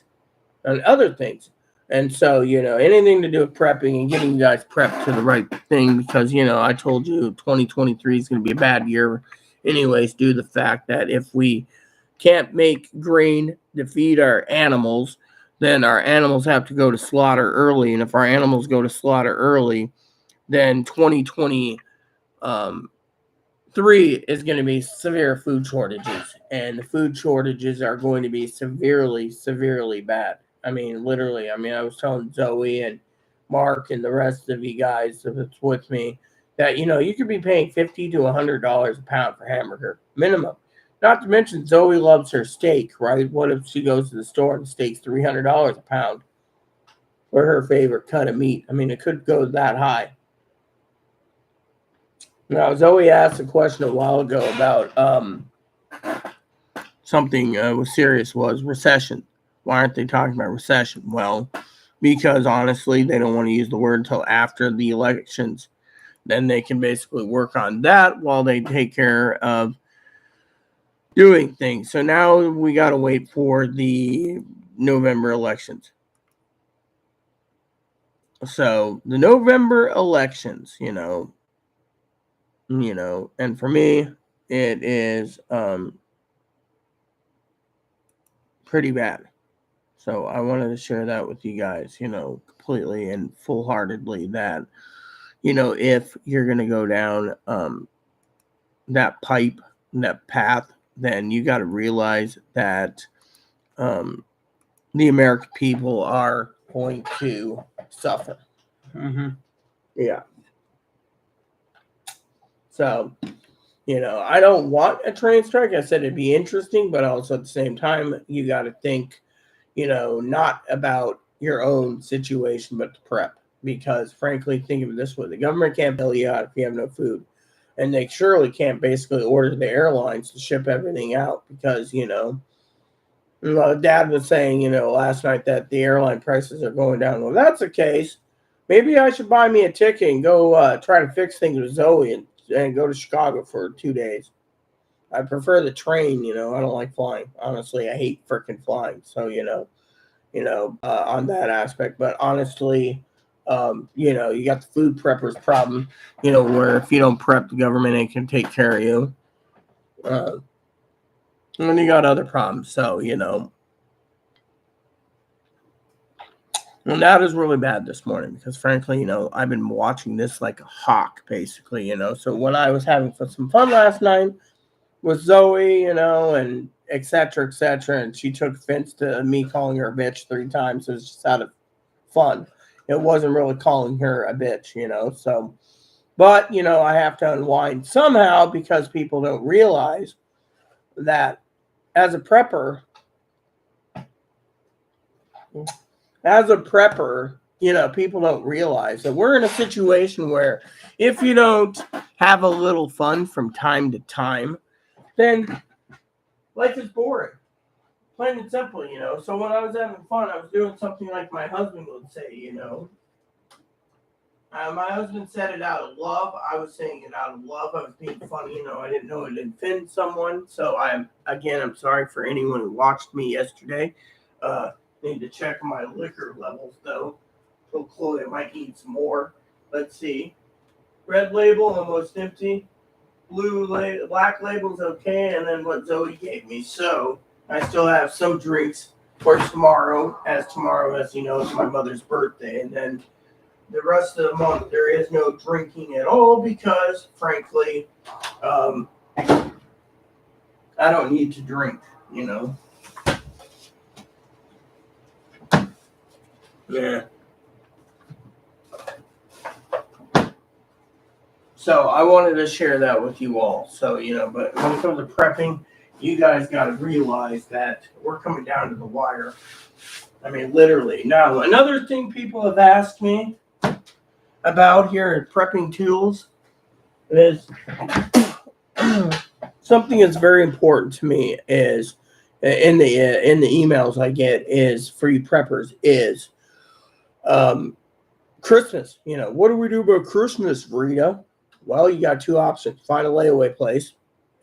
other things. And so, anything to do with prepping and getting you guys prepped to the right thing, because, I told you 2023 is going to be a bad year anyways, due to the fact that if we can't make grain to feed our animals, then our animals have to go to slaughter early. And if our animals go to slaughter early, then 2023 is going to be severe food shortages. And the food shortages are going to be severely, severely bad. I mean, literally. I was telling Zoe and Mark and the rest of you guys that's with me that, you could be paying $50 to $100 a pound for hamburger minimum. Not to mention Zoe loves her steak, right? What if she goes to the store and the steak's $300 a pound for her favorite cut of meat? It could go that high. Now, Zoe asked a question a while ago about something was serious, was recession. Why aren't they talking about recession? Well, because honestly, they don't want to use the word until after the elections. Then they can basically work on that while they take care of doing things. So now we got to wait for the November elections. So the November elections, and for me, it is pretty bad. So I wanted to share that with you guys, completely and full-heartedly that, if you're going to go down that pipe, that path, then you got to realize that the American people are going to suffer. Mm-hmm. Yeah. So, I don't want a train strike. I said it'd be interesting, but also at the same time, you got to think, not about your own situation, but the prep. Because frankly, think of it this way: the government can't bail you out if you have no food. And they surely can't basically order the airlines to ship everything out because, Dad was saying, last night that the airline prices are going down. Well, that's the case. Maybe I should buy me a ticket and go try to fix things with Zoe and go to Chicago for 2 days. I prefer the train, I don't like flying. Honestly, I hate freaking flying. So, on that aspect. But honestly, you got the food preppers problem, where if you don't prep, the government ain't can take care of you. And then you got other problems. So, and that is really bad this morning because frankly, I've been watching this like a hawk, basically, So when I was having some fun last night with Zoe, and et cetera, and she took offense to me calling her a bitch 3 times. It was just out of fun. It wasn't really calling her a bitch, so, but, I have to unwind somehow because people don't realize that as a prepper, people don't realize that we're in a situation where if you don't have a little fun from time to time, then life is boring. Plain and simple, So when I was having fun, I was doing something like my husband would say, my husband said it out of love. I was saying it out of love. I was being funny, I didn't know it offended someone. So I'm sorry for anyone who watched me yesterday. Need to check my liquor levels though. So Chloe might need some more. Let's see. Red label almost empty. Black label's okay, and then what Zoe gave me. So I still have some drinks for tomorrow, as you know, is my mother's birthday, and then the rest of the month there is no drinking at all because, frankly, I don't need to drink, Yeah. So I wanted to share that with you all. So, but when it comes to prepping, you guys got to realize that we're coming down to the wire. Literally. Now, another thing people have asked me about here at Prepping Tools is something that's very important to me is in the emails I get is for you preppers is Christmas. What do we do about Christmas, Rita? Well, you got 2 options. Find a layaway place,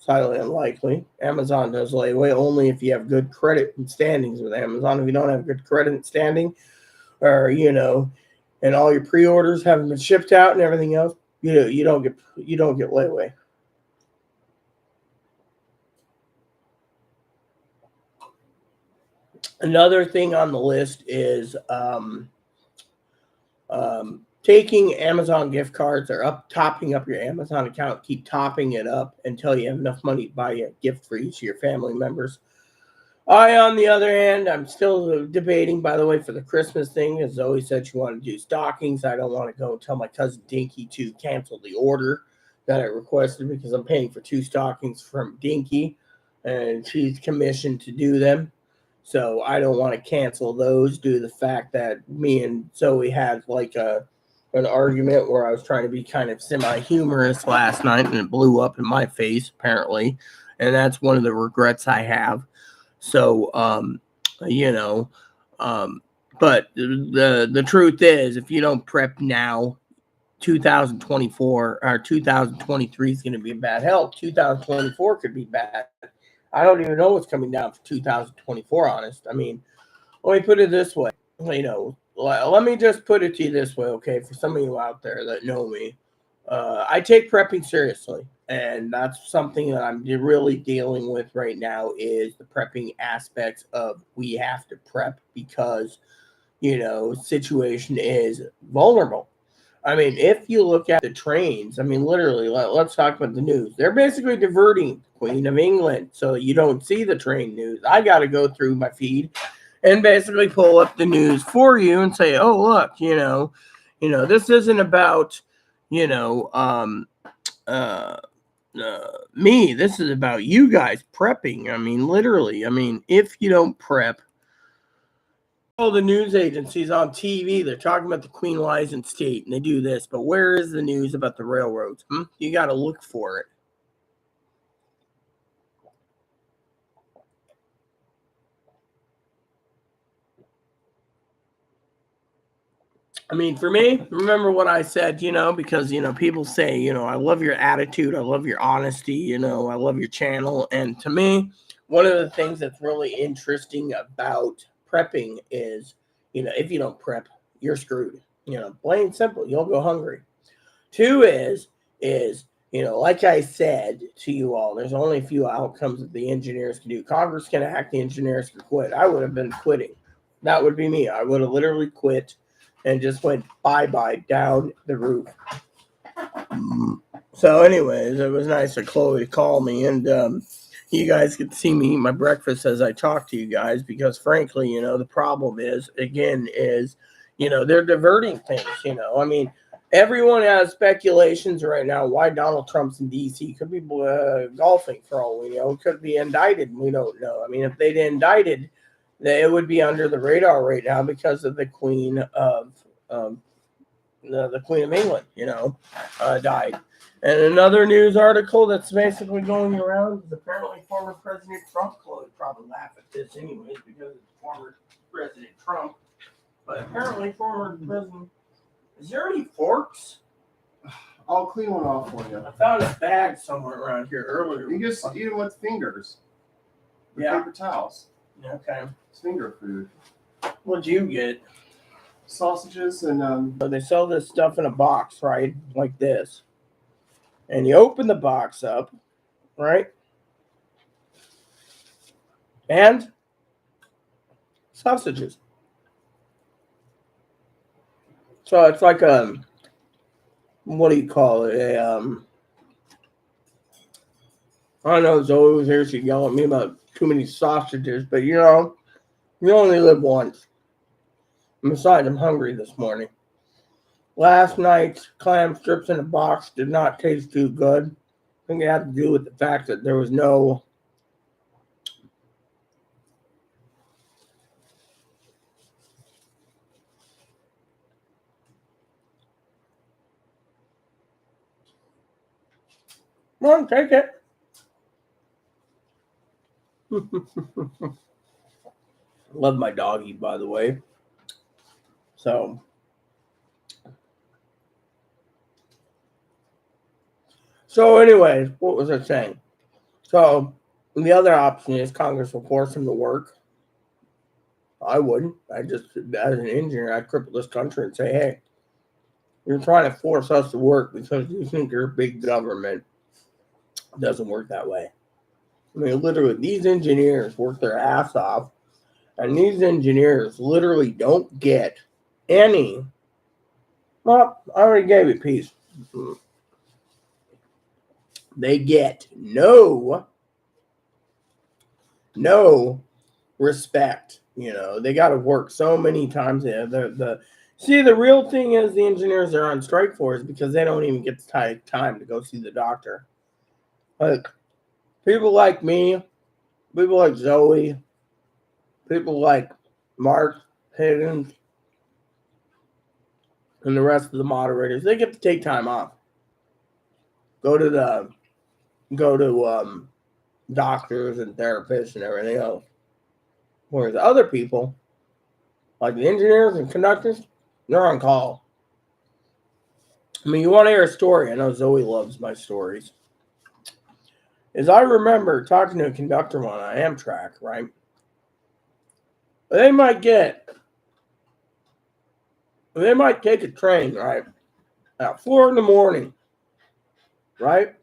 It's highly unlikely. Amazon does layaway only if you have good credit and standings with Amazon. If you don't have good credit and standing, or and all your pre-orders haven't been shipped out and everything else, you don't get layaway. Another thing on the list is taking Amazon gift cards or topping up your Amazon account. Keep topping it up until you have enough money to buy a gift for each of your family members. On the other hand, I'm still debating, by the way, for the Christmas thing. As Zoe said, she wanted to do stockings. I don't want to go and tell my cousin Dinky to cancel the order that I requested because I'm paying for 2 stockings from Dinky, and she's commissioned to do them. So I don't want to cancel those due to the fact that me and Zoe had like an argument where I was trying to be kind of semi-humorous last night, and it blew up in my face, apparently. And that's one of the regrets I have. So, but the truth is, if you don't prep now, 2024 or 2023 is going to be in bad health. 2024 could be bad. I don't even know what's coming down for 2024, honest. I mean, let me put it this way. Let me just put it to you this way, okay? For some of you out there that know me, I take prepping seriously. And that's something that I'm really dealing with right now is the prepping aspects of we have to prep because, situation is vulnerable. I mean, if you look at the trains, I mean, literally, let's talk about the news. They're basically diverting Queen of England so you don't see the train news. I got to go through my feed and basically pull up the news for you and say, oh, look, this isn't about, me. This is about you guys prepping. I mean, literally. I mean, if you don't prep, all the news agencies on TV, they're talking about the Queen lies in state, and they do this. But where is the news about the railroads? You got to look for it. I mean, for me, remember what I said, because, people say, I love your attitude. I love your honesty. I love your channel. And to me, one of the things that's really interesting about prepping is, if you don't prep, you're screwed. Plain and simple, you'll go hungry. 2 is, like I said to you all, there's only a few outcomes that the engineers can do. Congress can act, the engineers can quit. I would have been quitting. That would be me. I would have literally quit and just went bye-bye down the roof. So anyways, it was nice of Chloe to call me, and you guys could see me eat my breakfast as I talk to you guys because, frankly, the problem is, again, they're diverting things, I mean, everyone has speculations right now why Donald Trump's in D.C. Could be golfing for all we know. Could be indicted. We don't know. I mean, if they'd indicted, it would be under the radar right now because of the Queen of the Queen of England, died. And another news article that's basically going around is apparently former President Trump. Chloe probably laugh at this anyways because it's former President Trump. But apparently former President. Is there any forks? I'll clean one off for you. I found a bag somewhere around here earlier. You just eat it with fingers. With Yeah. paper towels. Okay. It's finger food. What'd you get? Sausages and So they sell this stuff in a box, right? Like this. And you open the box up, right? And sausages. So it's like what do you call it? I don't know, Zoe was here, she'd yell at me about too many sausages, but you only live once. And besides, I'm hungry this morning. Last night's clam strips in a box did not taste too good. I think it had to do with the fact that there was no Come on, take it. Love my doggy, by the way. So anyways, what was I saying? So the other option is Congress will force him to work. I wouldn't. I just, as an engineer, I'd cripple this country and say, hey, you're trying to force us to work because you think you're big government. It doesn't work that way. I mean, literally, these engineers work their ass off, and these engineers literally don't get any. Well, I already gave you peace. They get no respect. You know, they got to work so many times. The real thing is the engineers are on strike for is because they don't even get the time to go see the doctor. Like people like me, people like Zoe, people like Mark Higgins, and the rest of the moderators, they get to take time off. Go to doctors and therapists and everything else. Whereas other people, like the engineers and conductors, they're on call. I mean, you want to hear a story? I know Zoe loves my stories. As I remember talking to a conductor on Amtrak, right? They might take a train, right? At 4 a.m, right?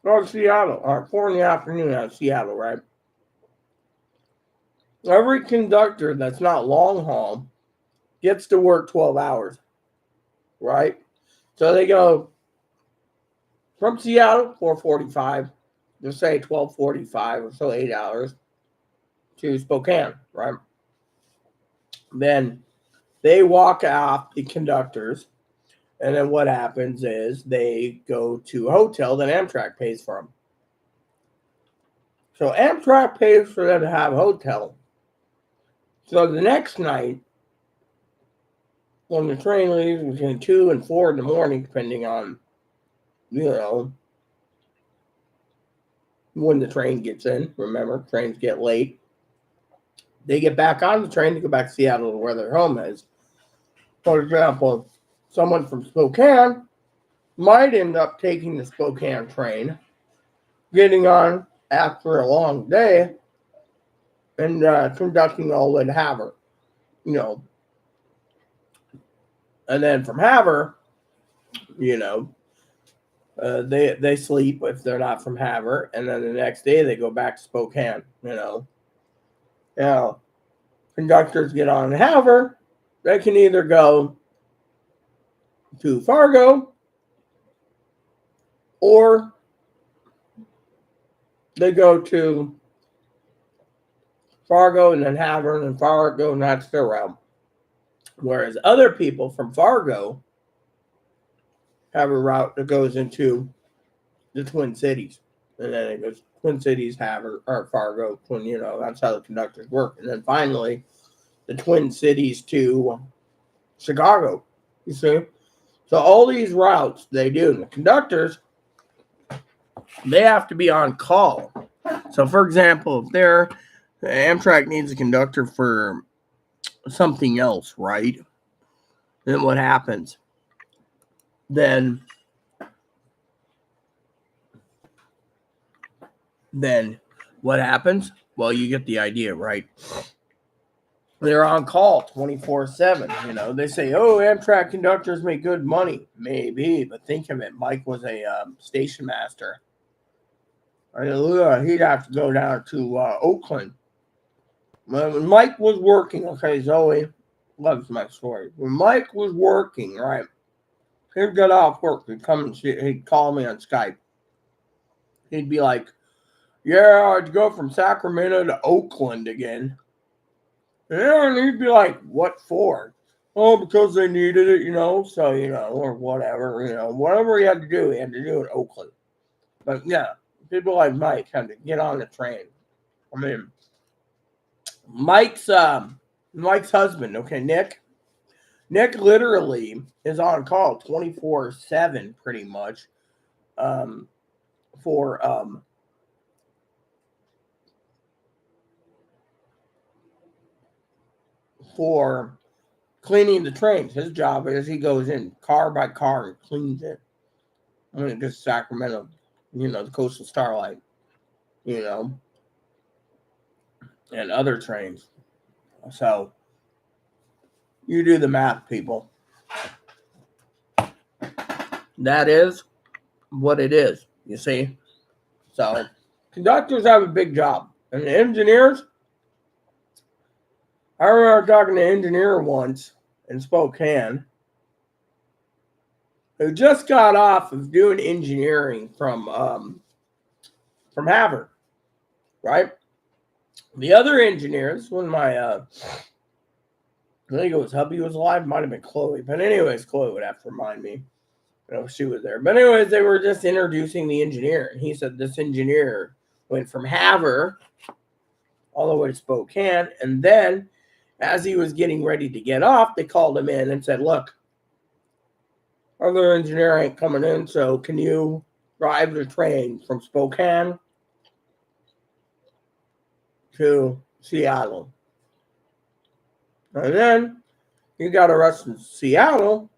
Out of Seattle, or 4 p.m. out of Seattle, right? Every conductor that's not long haul gets to work 12 hours, right? So they go from Seattle, 4:45, just say 12:45 or so, 8 hours, to Spokane, right? Then they walk off, the conductors, and then what happens is they go to a hotel that Amtrak pays for them. So Amtrak pays for them to have a hotel. So the next night, when the train leaves between 2 and 4 in the morning, depending on, when the train gets in. Remember, trains get late. They get back on the train to go back to Seattle to where their home is. For example, someone from Spokane might end up taking the Spokane train, getting on after a long day, and conducting all the way to Havre. And then from Havre, they sleep if they're not from Havre, and then the next day they go back to Spokane. Now, conductors get on Havre, they can either go to Fargo or they go to Fargo and then Havre and then Fargo, and that's their route. Whereas other people from Fargo have a route that goes into the Twin Cities. And then it goes Twin Cities, Havre, or Fargo, that's how the conductors work. And then finally, the Twin Cities to Chicago, you see? So all these routes they do. And the conductors, they have to be on call. So, for example, if Amtrak needs a conductor for something else, right? Then what happens? Then what happens? Well, you get the idea, right? They're on call 24/7. They say, oh, Amtrak conductors make good money. Maybe, but think of it. Mike was a station master. He'd have to go down to Oakland. When Mike was working, okay, Zoe loves my story. When Mike was working, right, he'd get off work. He'd call me on Skype. He'd be like, yeah, I'd go from Sacramento to Oakland again. Yeah, and he'd be like, what for? Oh, because they needed it, so, or whatever, whatever he had to do in Oakland. But, yeah, people like Mike had to get on the train. I mean, Mike's husband, okay, Nick literally is on call 24/7 pretty much for cleaning the trains. His job is he goes in car by car and cleans it. I mean, just Sacramento, the Coastal Starlight. you know, and other trains. So you do the math, people. That is what it is, you see. So conductors have a big job. And the engineers, I remember talking to an engineer once in Spokane who just got off of doing engineering from Havre, right? The other engineers, when my I think it was hubby was alive, might have been Chloe, but anyways, Chloe would have to remind me. She was there. But anyways, they were just introducing the engineer, and he said this engineer went from Havre all the way to Spokane, and then as he was getting ready to get off, they called him in and said, "Look, other engineer ain't coming in, so can you drive the train from Spokane to Seattle?" And then he got arrested in Seattle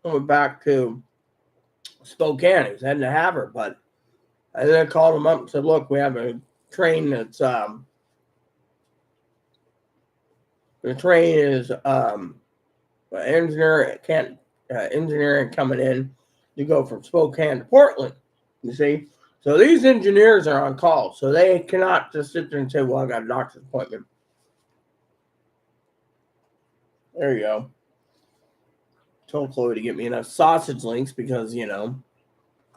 and went back to Spokane. He was heading to Havre, but and then called him up and said, "Look, we have a train that's the train is engineering coming in to go from Spokane to Portland." You see, so these engineers are on call, so they cannot just sit there and say, "Well, I got a doctor's appointment." There you go. Told Chloe to get me enough sausage links because,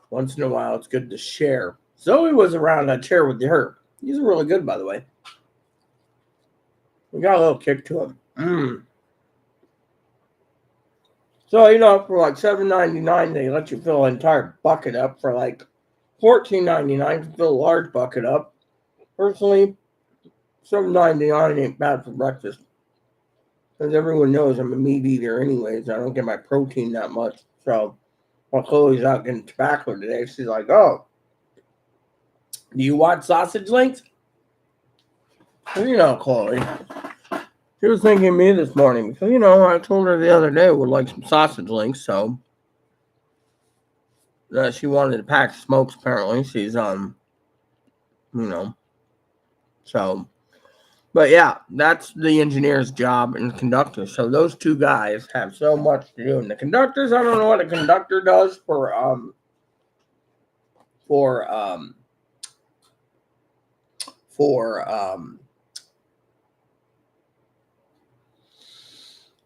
once in a while it's good to share. Zoe was around that chair with her. These are really good, by the way. We got a little kick to them. So, for like $7.99, they let you fill an entire bucket up. For like $14.99 to fill a large bucket up. Personally, $7.99 ain't bad for breakfast. Because everyone knows I'm a meat eater anyways. I don't get my protein that much. So while Chloe's out getting tobacco today, she's like, "Oh, do you want sausage links?" Well, Chloe. She was thinking of me this morning because, I told her the other day I would like some sausage links. So she wanted a pack of smokes, apparently. She's, so... But yeah, that's the engineer's job and conductor. So those two guys have so much to do. And the conductors, I don't know what a conductor does for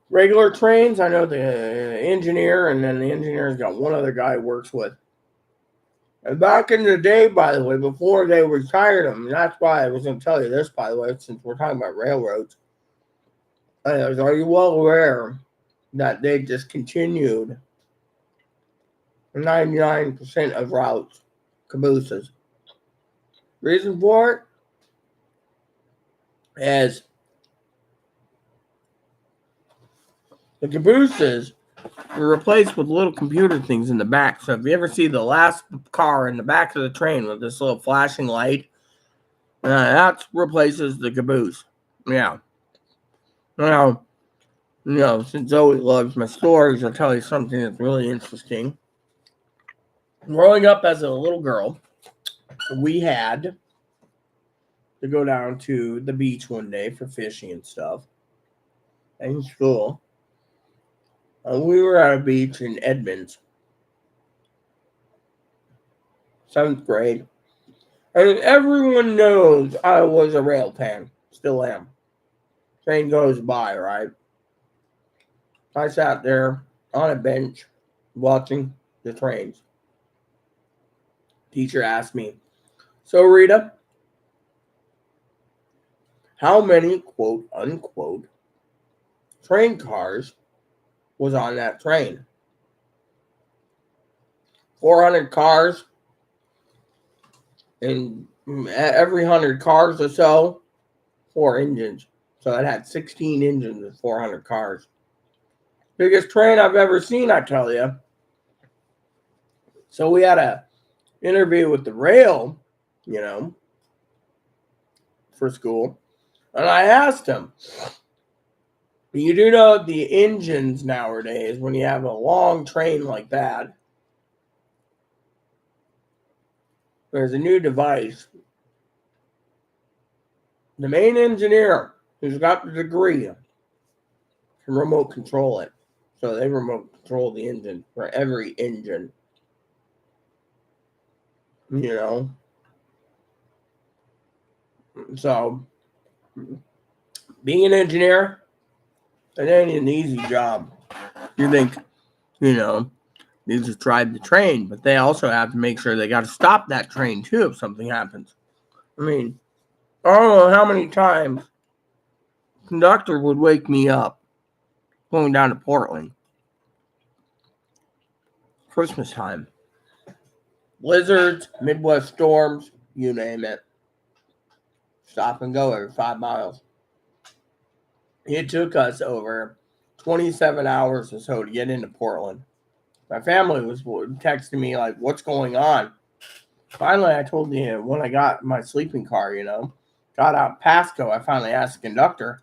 regular trains. I know the engineer, and then the engineer's got one other guy he works with. And back in the day, by the way, before they retired them, that's why I was going to tell you this, by the way, since we're talking about railroads. Are you well aware that they discontinued 99% of routes, cabooses? Reason for it is the cabooses were replaced with little computer things in the back. So if you ever see the last car in the back of the train with this little flashing light, that replaces the caboose. Yeah. Now, since Zoe loves my stories, I'll tell you something that's really interesting. Growing up as a little girl, we had to go down to the beach one day for fishing and stuff in school. We were at a beach in Edmonds, 7th grade. And everyone knows I was a rail fan. Still am. Train goes by, right? I sat there on a bench watching the trains. Teacher asked me, "So, Rita, how many, quote, unquote, train cars was on that train?" 400 cars. And every 100 cars or so, 4 engines. So it had 16 engines and 400 cars. Biggest train I've ever seen, I tell you. So we had a interview with the rail, for school. And I asked him, you do know the engines nowadays, when you have a long train like that, there's a new device the main engineer who's got the degree can remote control it. So they remote control the engine for every engine. You know? So, being an engineer, it ain't an easy job. You think, you know, they just drive the train, but they also have to make sure they got to stop that train too if something happens. I mean, I don't know how many times conductor would wake me up going down to Portland. Christmas time. Blizzards, Midwest storms, you name it. Stop and go every 5 miles. It took us over 27 hours or so to get into Portland. My family was texting me like, what's going on? Finally, I told you when I got my sleeping car, got out Pasco, I finally asked the conductor.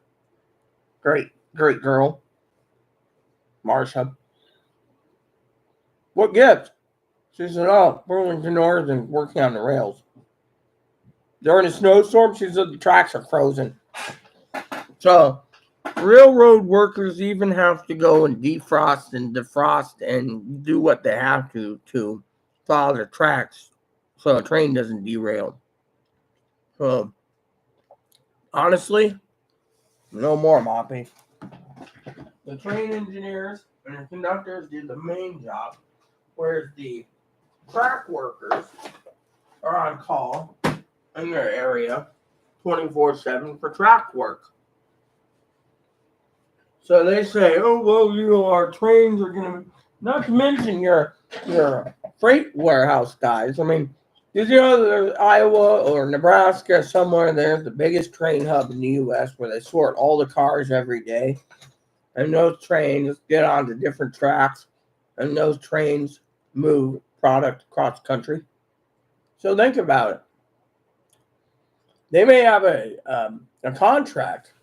Great girl, Marsha. What gift? She said, oh, Burlington Northern working on the rails. During a snowstorm, she said the tracks are frozen. So, railroad workers even have to go and defrost and defrost and do what they have to follow the tracks so a train doesn't derail. So, honestly, no more, Moppy. The train engineers and the conductors did the main job, whereas the track workers are on call in their area 24/7 for track work. So they say, oh, well, our trains are going to, not to mention your freight warehouse guys. I mean, did you know there's Iowa or Nebraska, somewhere there's the biggest train hub in the U.S. where they sort all the cars every day. And those trains get onto different tracks. And those trains move product across the country. So think about it. They may have a contract.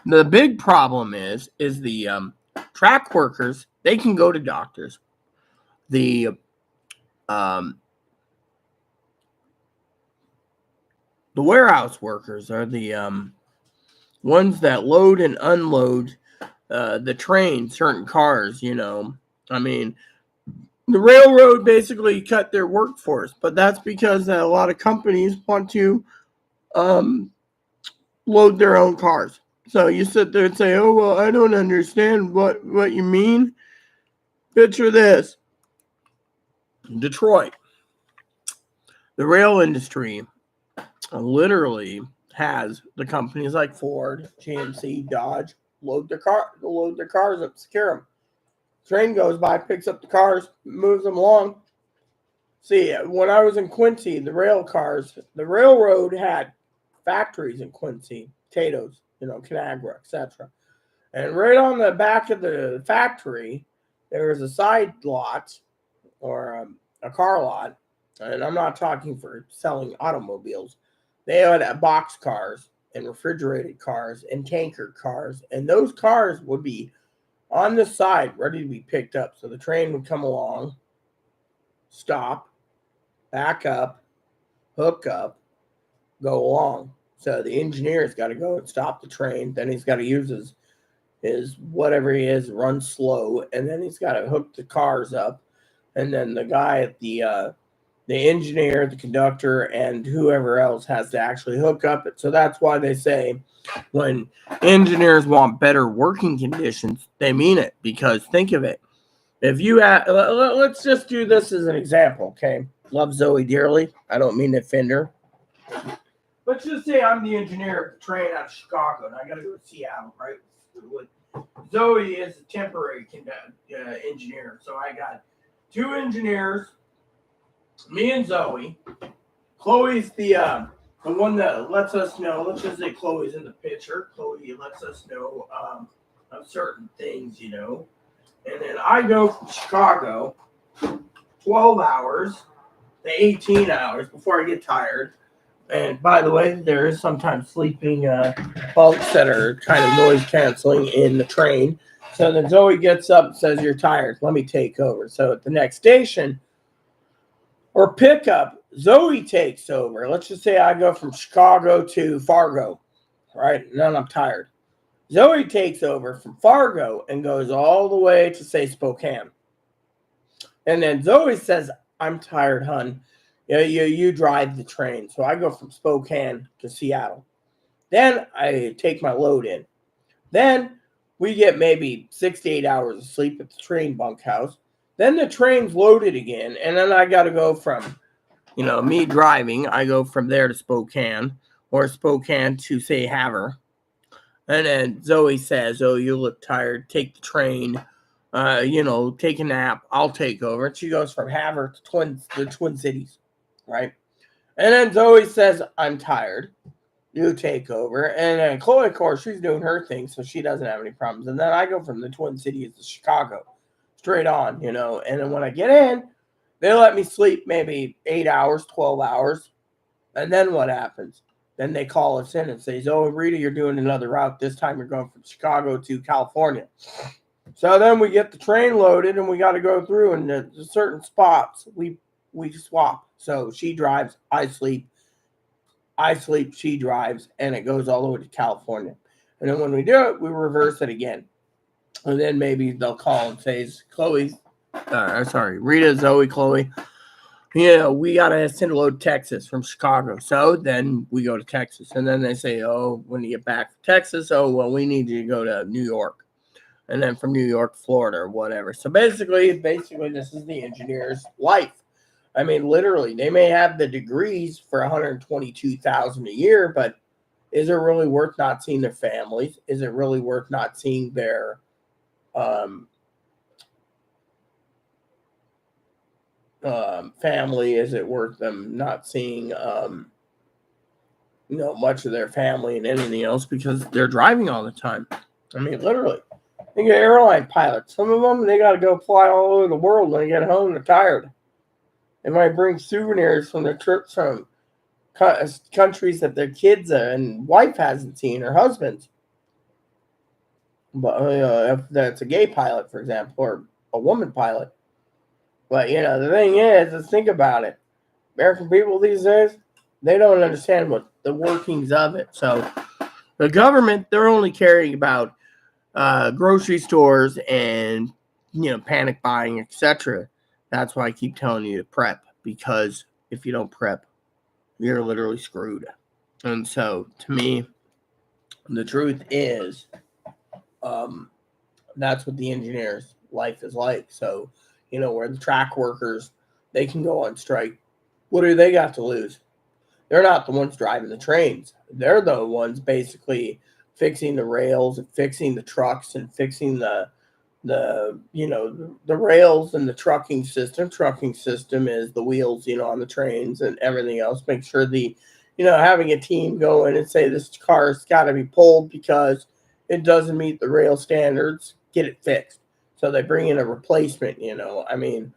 The big problem is the track workers, they can go to doctors. The warehouse workers are the ones that load and unload the train, certain cars, I mean, the railroad basically cut their workforce, but that's because a lot of companies want to load their own cars. So you sit there and say, oh, well, I don't understand what you mean. Picture this. Detroit. The rail industry literally has the companies like Ford, GMC, Dodge load their cars up, secure them. Train goes by, picks up the cars, moves them along. See, when I was in Quincy, the railroad had factories in Quincy, potatoes, Conagra, etc. And right on the back of the factory, there was a side lot or a car lot. And I'm not talking for selling automobiles. They had box cars and refrigerated cars and tanker cars. And those cars would be on the side, ready to be picked up. So the train would come along, stop, back up, hook up, go along. So the engineer's got to go and stop the train. Then he's got to use his whatever he is, run slow. And then he's got to hook the cars up. And then the guy at the engineer, the conductor, and whoever else has to actually hook up it. So that's why they say when engineers want better working conditions, they mean it. Because think of it. If you let's just do this as an example, okay? Love Zoe dearly. I don't mean to offend her. Let's just say I'm the engineer of the train out of Chicago, and I got to go to Seattle, right? Zoe is a temporary engineer. So I got 2 engineers, me and Zoe. Chloe's the one that lets us know. Let's just say Chloe's in the picture. Chloe lets us know of certain things, And then I go from Chicago 12 hours to 18 hours before I get tired. And by the way, there is sometimes sleeping folks that are kind of noise canceling in the train. So then Zoe gets up and says, you're tired. Let me take over. So at the next station or pickup, Zoe takes over. Let's just say I go from Chicago to Fargo, right? And then I'm tired. Zoe takes over from Fargo and goes all the way to, say, Spokane. And then Zoe says, I'm tired, hun. You drive the train. So I go from Spokane to Seattle. Then I take my load in. Then we get maybe 6 to 8 hours of sleep at the train bunkhouse. Then the train's loaded again. And then I got to go from, me driving. I go from there to Spokane, or Spokane to, say, Havre. And then Zoe says, oh, you look tired. Take the train. Take a nap. I'll take over. And she goes from Havre to the Twin Cities, right? And then Zoe says, I'm tired. You take over. And then Chloe, of course, she's doing her thing, so she doesn't have any problems. And then I go from the Twin Cities to Chicago, straight on, And then when I get in, they let me sleep maybe 8 hours, 12 hours. And then what happens? Then they call us in and say, oh, Rita, you're doing another route. This time you're going from Chicago to California. So then we get the train loaded and we got to go through, and there's certain spots we swap. So she drives, I sleep, she drives, and it goes all the way to California. And then when we do it, we reverse it again. And then maybe they'll call and say, Rita, Zoe, Chloe, we got to send a load to Texas from Chicago. So then we go to Texas. And then they say, oh, when you get back from Texas, oh, well, we need you to go to New York. And then from New York, Florida, or whatever. So basically, this is the engineer's life. I mean, literally, they may have the degrees for $122,000 a year, but is it really worth not seeing their families? Is it really worth not seeing their family? Is it worth them not seeing much of their family and anything else, because they're driving all the time? I mean, literally. Think of airline pilots. Some of them, they got to go fly all over the world. When they get home, they're tired. They might bring souvenirs from their trips from countries that their kids and wife hasn't seen, or husbands. But if that's a gay pilot, for example, or a woman pilot. But the thing is think about it. American people these days, they don't understand what the workings of it. So the government, they're only caring about grocery stores and panic buying, etc. That's why I keep telling you to prep, because if you don't prep, you're literally screwed. And so to me, the truth is that's what the engineer's life is like. So where the track workers, they can go on strike. What do they got to lose? They're not the ones driving the trains. They're the ones basically fixing the rails and fixing the trucks and fixing the rails and the trucking system. Trucking system is the wheels, on the trains and everything else. Make sure having a team go in and say this car's got to be pulled because it doesn't meet the rail standards. Get it fixed. So they bring in a replacement. I mean,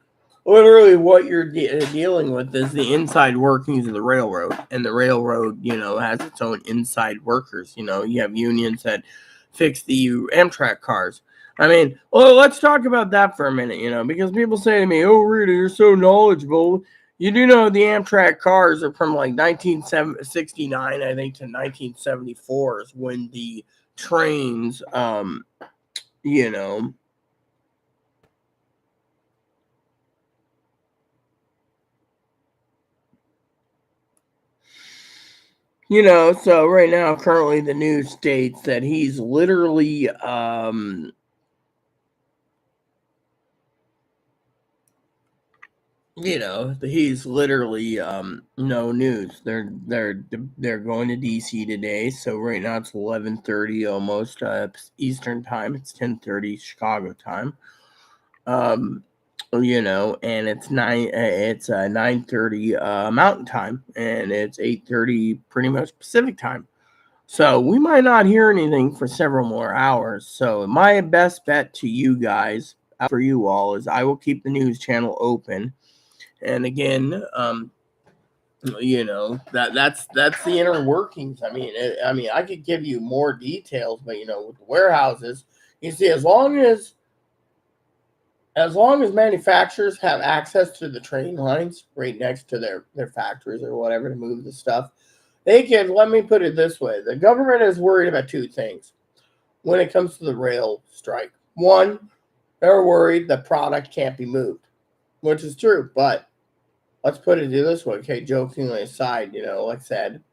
literally what you're dealing with is the inside workings of the railroad, and the railroad, has its own inside workers. You have unions that fix the Amtrak cars. I mean, well, let's talk about that for a minute, because people say to me, oh, Rita, you're so knowledgeable. You do know the Amtrak cars are from like 1969, I think, to 1974 is when the trains, so right now, currently, the news states that he's literally, he's literally, no news. They're going to DC today. So right now it's 11:30 almost Eastern time. It's 10:30 Chicago time. And it's 9:30 Mountain time, and it's 8:30 pretty much Pacific time. So we might not hear anything for several more hours. So my best bet to you guys, for you all, is I will keep the news channel open. And again, that's the inner workings. I mean, I could give you more details, but with the warehouses, you see, as long as as long as manufacturers have access to the train lines right next to their factories or whatever to move the stuff, they can, let me put it this way, the government is worried about two things when it comes to the rail strike. One, they're worried the product can't be moved, which is true, but let's put it this way, okay, jokingly aside, like I said,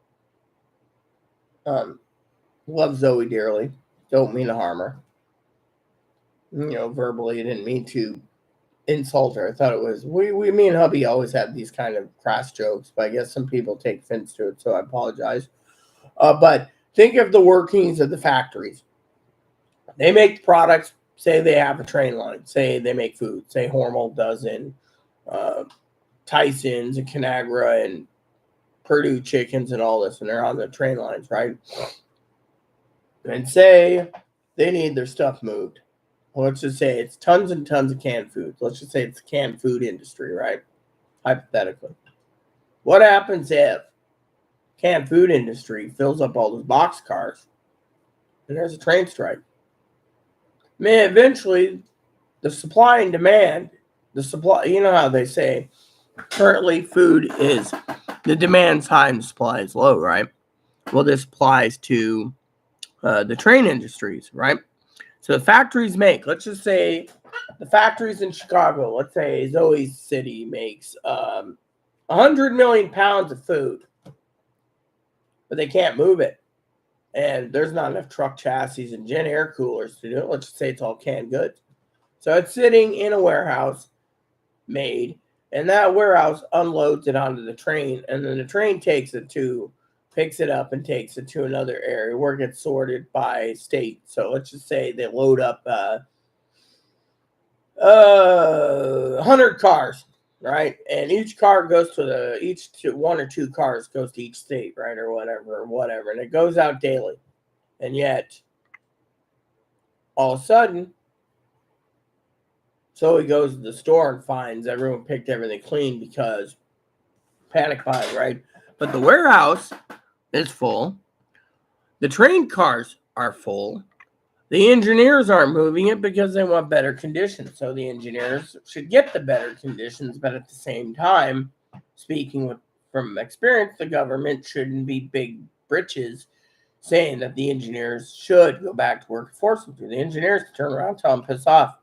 love Zoe dearly, don't mean to harm her. Verbally, I didn't mean to insult her. I thought it was me and hubby always have these kind of crass jokes, but I guess some people take offense to it, so I apologize. But think of the workings of the factories. They make products. Say they have a train line. Say they make food. Say Hormel does in Tyson's and Conagra and Purdue Chickens and all this, and they're on the train lines, right? And say they need their stuff moved. Let's just say it's tons and tons of canned food. Let's just say it's the canned food industry, right? Hypothetically. What happens if canned food industry fills up all those box cars and there's a train strike? Eventually, the supply and demand, how they say currently food is, the demand's high and the supply is low, right? Well, this applies to the train industries, right? So the factories make, let's just say the factories in Chicago, let's say Zoe's City makes 100 million pounds of food, but they can't move it. And there's not enough truck chassis and gen air coolers to do it. Let's just say it's all canned goods. So it's sitting in a warehouse made, and that warehouse unloads it onto the train, and then the train picks it up and takes it to another area where it gets sorted by state. So let's just say they load up 100 cars, right? And each car goes to one or two cars goes to each state, right? Or whatever. And it goes out daily. And yet, all of a sudden, so he goes to the store and finds everyone picked everything clean because panic buying, right? But the warehouse is full. The train cars are full. The engineers aren't moving it because they want better conditions. So the engineers should get the better conditions, but at the same time, speaking from experience, the government shouldn't be big britches saying that the engineers should go back to work and force them to. The engineers turn around, tell them piss off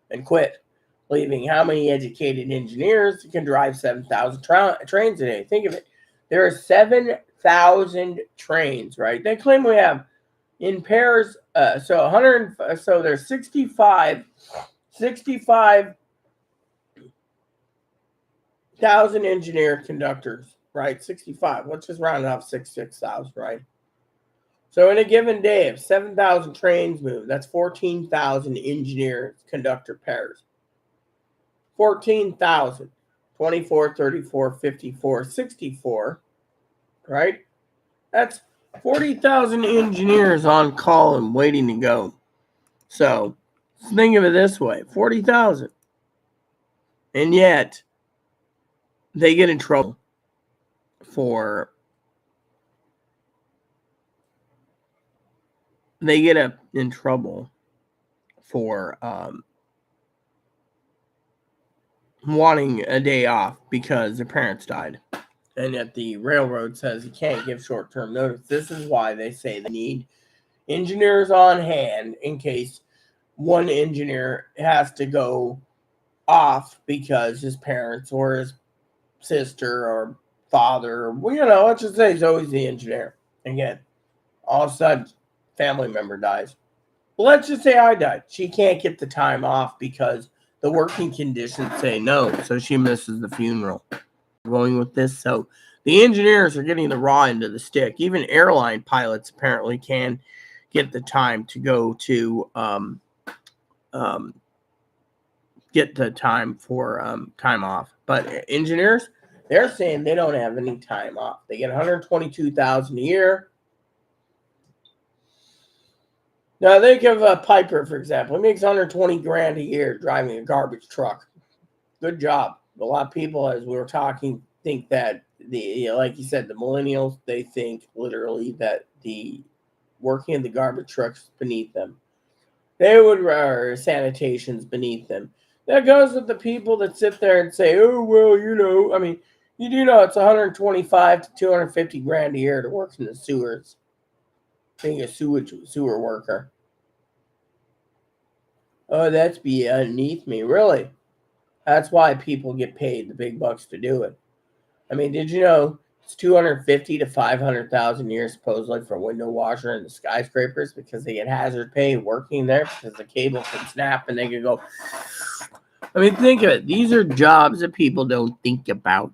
and quit, leaving how many educated engineers can drive 7,000 trains a day? Think of it. There are 7,000 trains, right? They claim we have in pairs, so 100. So there's 65,000 engineer conductors, right? 65. Let's just round it off 6,000, right? So in a given day, if 7,000 trains move, that's 14,000 engineer conductor pairs. 14,000. 24, 34, 54, 64, right? That's 40,000 engineers on call and waiting to go. So think of it this way, 40,000. And yet they get in trouble for wanting a day off because their parents died. And yet the railroad says you can't give short-term notice. This is why they say they need engineers on hand in case one engineer has to go off because his parents or his sister or father, let's just say he's always the engineer. Again, all of a sudden, family member dies. Well, let's just say I died. She can't get the time off because the working conditions say no, so she misses the funeral. Going with this, so the engineers are getting the raw end of the stick. Even airline pilots apparently can get the time to go to get the time for time off. But engineers, they're saying they don't have any time off. They get $122,000 a year. Now think of Piper, for example. He makes $120,000 a year driving a garbage truck. Good job. A lot of people, as we were talking, think that like you said, the millennials, they think literally that the working in the garbage trucks beneath them. They would sanitation's beneath them. That goes with the people that sit there and say, "Oh well, you know." I mean, you do know it's 125 to 250 grand a year to work in the sewers, being a sewer worker. Oh, that's beneath me, really. That's why people get paid the big bucks to do it. I mean, did you know it's 250 to 500,000 a year supposedly for a window washer in the skyscrapers because they get hazard pay working there because the cable can snap and they can go. I mean, think of it. These are jobs that people don't think about.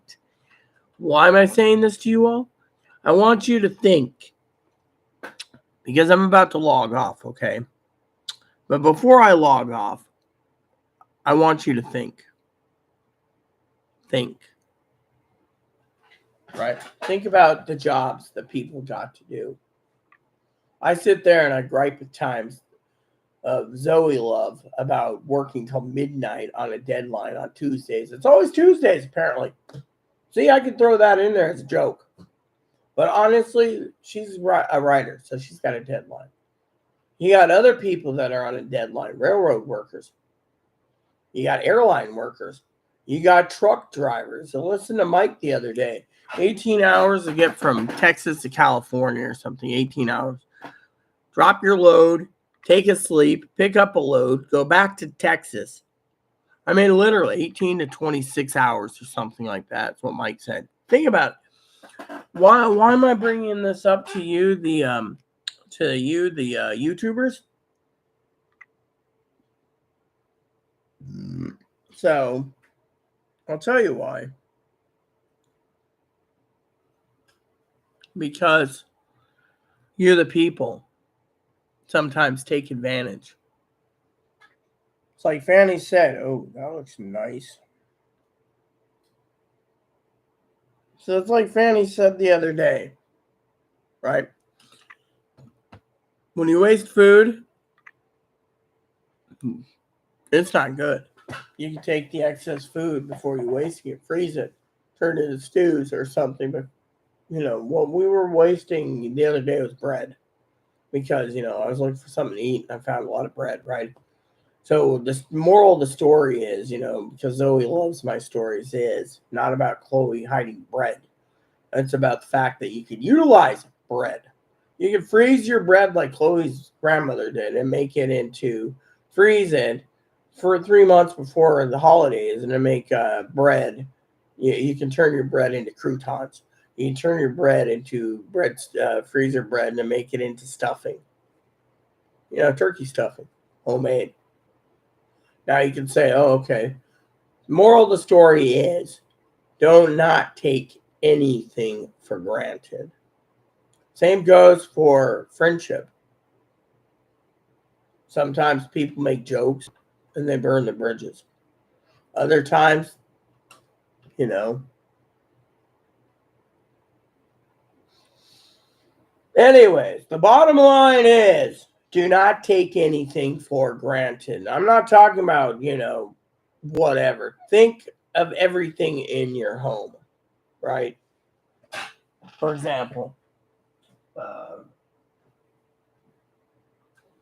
Why am I saying this to you all? I want you to think because I'm about to log off, okay? But before I log off, I want you to think. Think. Right? Think about the jobs that people got to do. I sit there and I gripe at times of Zoe Love about working till midnight on a deadline on Tuesdays. It's always Tuesdays, apparently. See, I could throw that in there as a joke. But honestly, she's a writer, so she's got a deadline. You got other people that are on a deadline, railroad workers. You got airline workers. You got truck drivers. So listen to Mike the other day. 18 hours to get from Texas to California or something, 18 hours. Drop your load, take a sleep, pick up a load, go back to Texas. I mean, literally 18 to 26 hours or something like that. That's what Mike said. Think about it. Why am I bringing this up to you, the YouTubers? So, I'll tell you why. Because you, the people, sometimes take advantage. It's like Fanny said, "Oh, that looks nice." So it's like Fanny said the other day, right? When you waste food, it's not good. You can take the excess food before you waste it, freeze it, turn it into stews or something. But, you know, what we were wasting the other day was bread. Because, you know, I was looking for something to eat and I found a lot of bread, right? So the moral of the story is, you know, because Zoe loves my stories, is not about Chloe hiding bread. It's about the fact that you can utilize bread. You can freeze your bread like Chloe's grandmother did and freeze it for 3 months before the holidays and then make bread. You can turn your bread into croutons. You can turn your bread into freezer bread and then make it into stuffing. You know, turkey stuffing, homemade. Now you can say, oh, okay. Moral of the story is do not take anything for granted. Same goes for friendship. Sometimes people make jokes and they burn the bridges. Other times, you know. Anyways, the bottom line is do not take anything for granted. I'm not talking about, you know, whatever. Think of everything in your home, right? For example,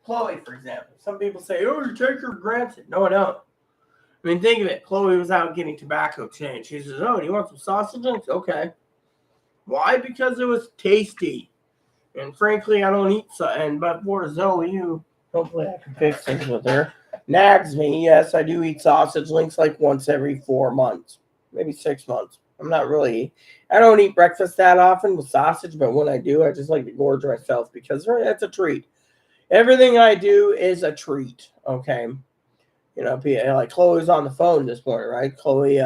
Chloe, for example. Some people say, oh, you take her for granted. No, I don't. I mean, think of it. Chloe was out getting tobacco change. She says, oh, do you want some sausages? Okay. Why? Because it was tasty. And frankly, I don't eat but for Zoe, you hopefully I can fix things with her. Nags me, yes, I do eat sausage links like once every 4 months, maybe 6 months. I don't eat breakfast that often with sausage, but when I do, I just like to gorge myself because that's a treat. Everything I do is a treat, okay? You know, like Chloe's on the phone this morning, right? Chloe,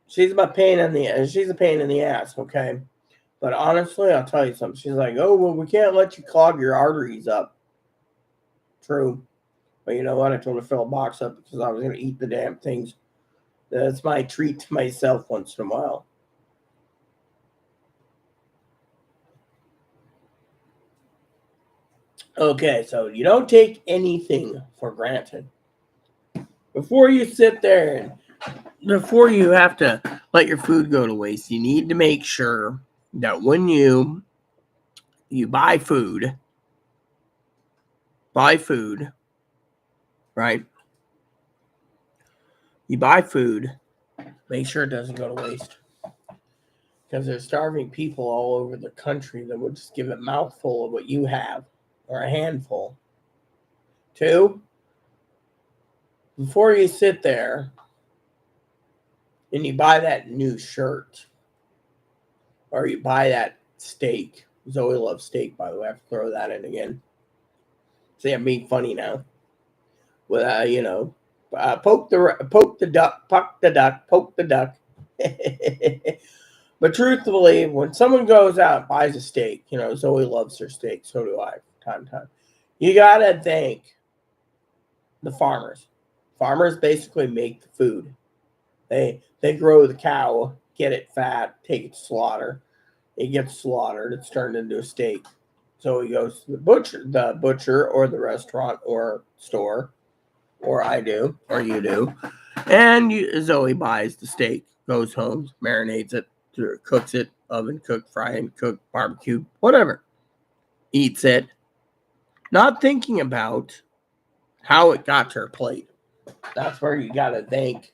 she's a pain in the ass, okay? But honestly, I'll tell you something. She's like, oh, well, we can't let you clog your arteries up. True. But you know what? I told her to fill a box up because I was going to eat the damn things. That's my treat to myself once in a while. Okay, so you don't take anything for granted. Before you sit there and before you have to let your food go to waste, you need to make sure that when you buy food, right? you buy food, make sure it doesn't go to waste. Because there's starving people all over the country that would just give a mouthful of what you have, or a handful. 2, before you sit there and you buy that new shirt, or you buy that steak. Zoe loves steak, by the way. I have to throw that in again. See, I'm being funny now. Well, poke the duck, puck the duck, poke the duck. But truthfully, when someone goes out and buys a steak, Zoe loves her steak. So do I, time to time. You gotta thank the farmers. Farmers basically make the food. They grow the cow, get it fat, take it to slaughter. It gets slaughtered. It's turned into a steak. So he goes to the butcher or the restaurant or store, or I do, or you do, and Zoe buys the steak, goes home, marinates it, cooks it, oven cook, fry and cook, barbecue, whatever, eats it, not thinking about how it got to her plate. That's where you gotta think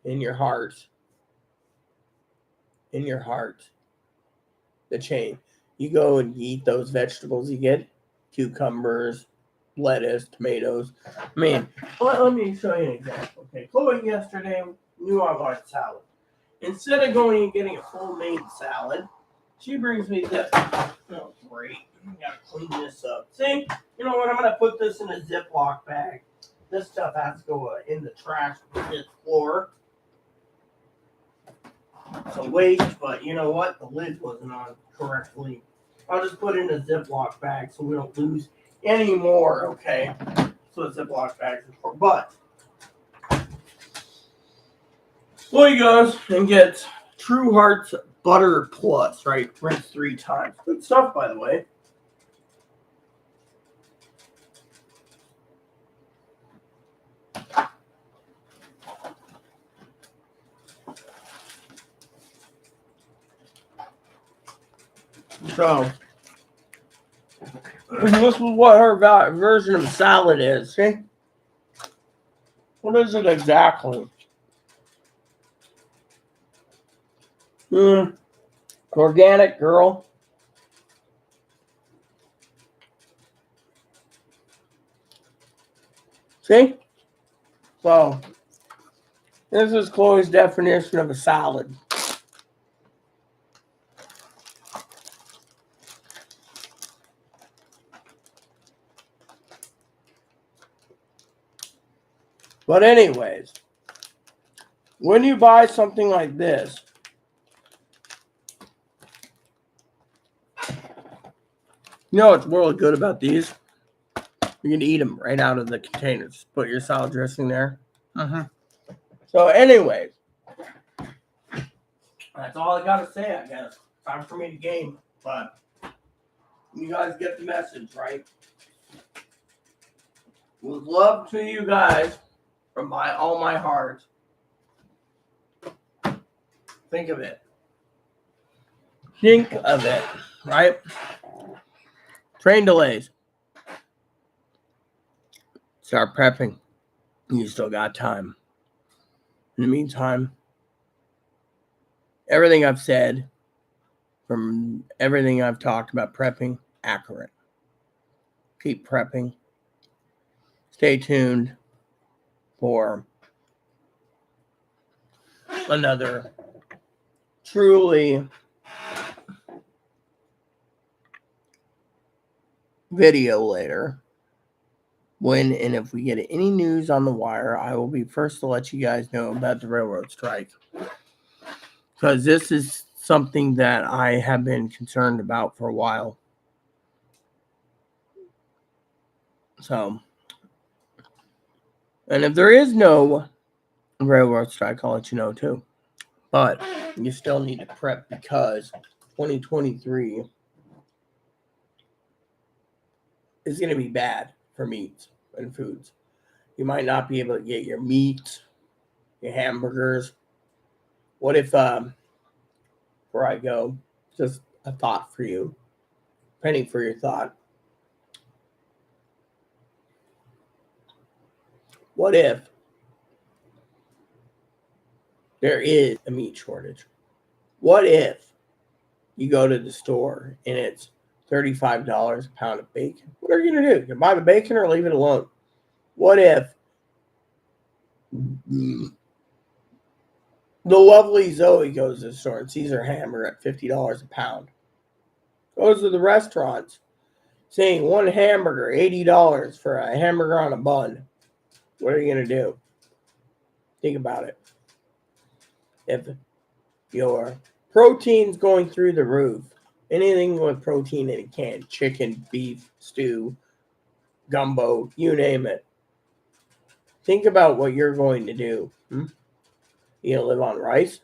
in your heart, the chain. You go and eat those vegetables you get, cucumbers, lettuce, tomatoes. I mean, let me show you an example. Okay, Chloe yesterday knew I wanted salad. Instead of going and getting a full made salad, she brings me this. Oh, great. I gotta clean this up. See, you know what? I'm gonna put this in a Ziploc bag. This stuff has to go in the trash on this floor. It's a waste, but you know what? The lid wasn't on correctly. I'll just put it in a Ziploc bag so we don't lose any more, okay? So the Ziploc bags are for. But Chloe goes and gets True Hearts Butter Plus, right? Rinse 3 times. Good stuff, by the way. So, this is what her version of salad is. See? What is it exactly? Organic, girl. See? So, this is Chloe's definition of a salad. But anyways, when you buy something like this, you know what's really good about these? You can eat them right out of the containers. Put your salad dressing there. So anyways, that's all I got to say, I guess. Time for me to game. But you guys get the message, right? With love to you guys from all my heart. Think of it. Think of it, right? Train delays. Start prepping. You still got time. In the meantime, everything I've said, from everything I've talked about prepping, accurate. Keep prepping. Stay tuned for another truly video later. When and if we get any news on the wire, I will be first to let you guys know about the railroad strike. Because this is something that I have been concerned about for a while. So, and if there is no railroad strike, I'll let you know too. But you still need to prep because 2023 is going to be bad for meats and foods. You might not be able to get your meat, your hamburgers. What if, before I go, just a thought for you, penny for your thought. What if there is a meat shortage. What if you go to the store and it's $35 a pound of bacon? What are you going to do? You buy the bacon or leave it alone? What if the lovely Zoe goes to the store and sees her hamburger at $50 a pound? Goes to the restaurants saying one hamburger, $80 for a hamburger on a bun. What are you going to do? Think about it. If your protein's going through the roof, anything with protein in it can, chicken, beef, stew, gumbo, you name it. Think about what you're going to do. You going to live on rice?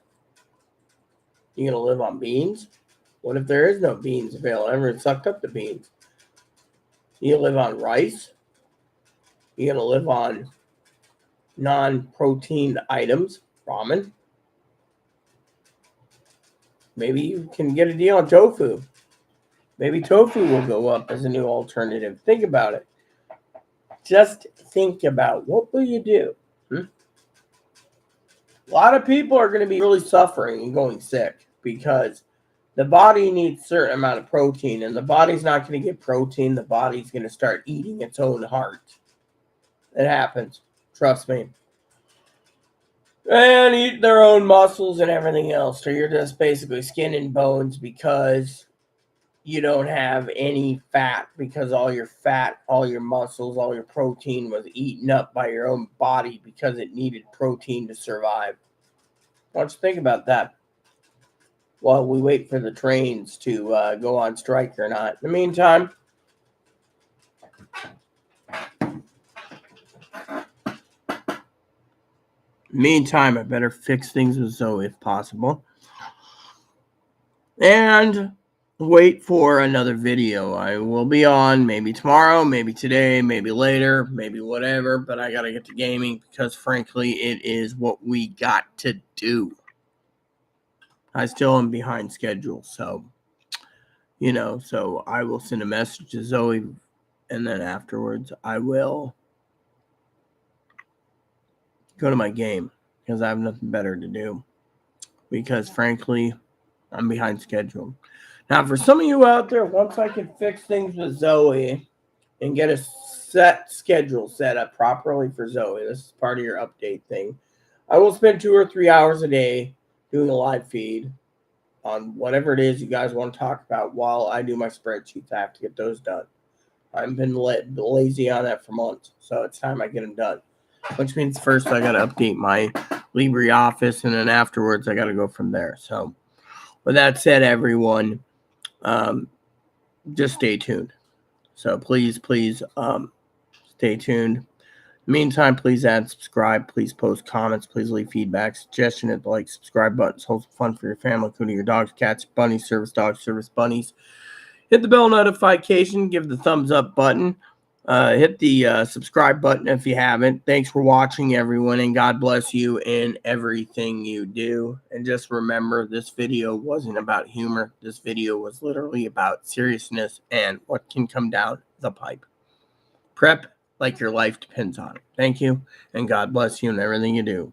You going to live on beans? What if there is no beans available? Everyone sucked up the beans. You live on rice? You going to live on non-protein items? Ramen? Maybe you can get a deal on tofu. Maybe tofu will go up as a new alternative. Think about it. Just think about what will you do? A lot of people are going to be really suffering and going sick because the body needs a certain amount of protein, and the body's not going to get protein. The body's going to start eating its own heart. It happens. Trust me. And eat their own muscles and everything else. So you're just basically skin and bones because you don't have any fat, because all your fat, all your muscles, all your protein was eaten up by your own body because it needed protein to survive. Why don't you think about that while we wait for the trains to go on strike or not? In the meantime, I better fix things with Zoe if possible. And wait for another video. I will be on maybe tomorrow, maybe today, maybe later, maybe whatever, but I gotta get to gaming because frankly it is what we got to do. I still am behind schedule, so so I will send a message to Zoe and then afterwards I will go to my game because I have nothing better to do because frankly I'm behind schedule. Now, for some of you out there, once I can fix things with Zoe and get a set schedule set up properly for Zoe, this is part of your update thing, I will spend 2 or 3 hours a day doing a live feed on whatever it is you guys want to talk about while I do my spreadsheets. I have to get those done. I've been lazy on that for months, so it's time I get them done. Which means first I got to update my LibreOffice, and then afterwards I got to go from there. So, with that said, everyone, just stay tuned. So please, stay tuned. Meantime, please add, subscribe, please post comments, please leave feedback, suggestion, hit the like, subscribe buttons, hold fun for your family, including your dogs, cats, bunnies, service dogs, service bunnies. Hit the bell notification, give the thumbs up button. Hit the subscribe button if you haven't. Thanks for watching, everyone, and God bless you in everything you do. And just remember, this video wasn't about humor. This video was literally about seriousness and what can come down the pipe. Prep like your life depends on it. Thank you, and God bless you in everything you do.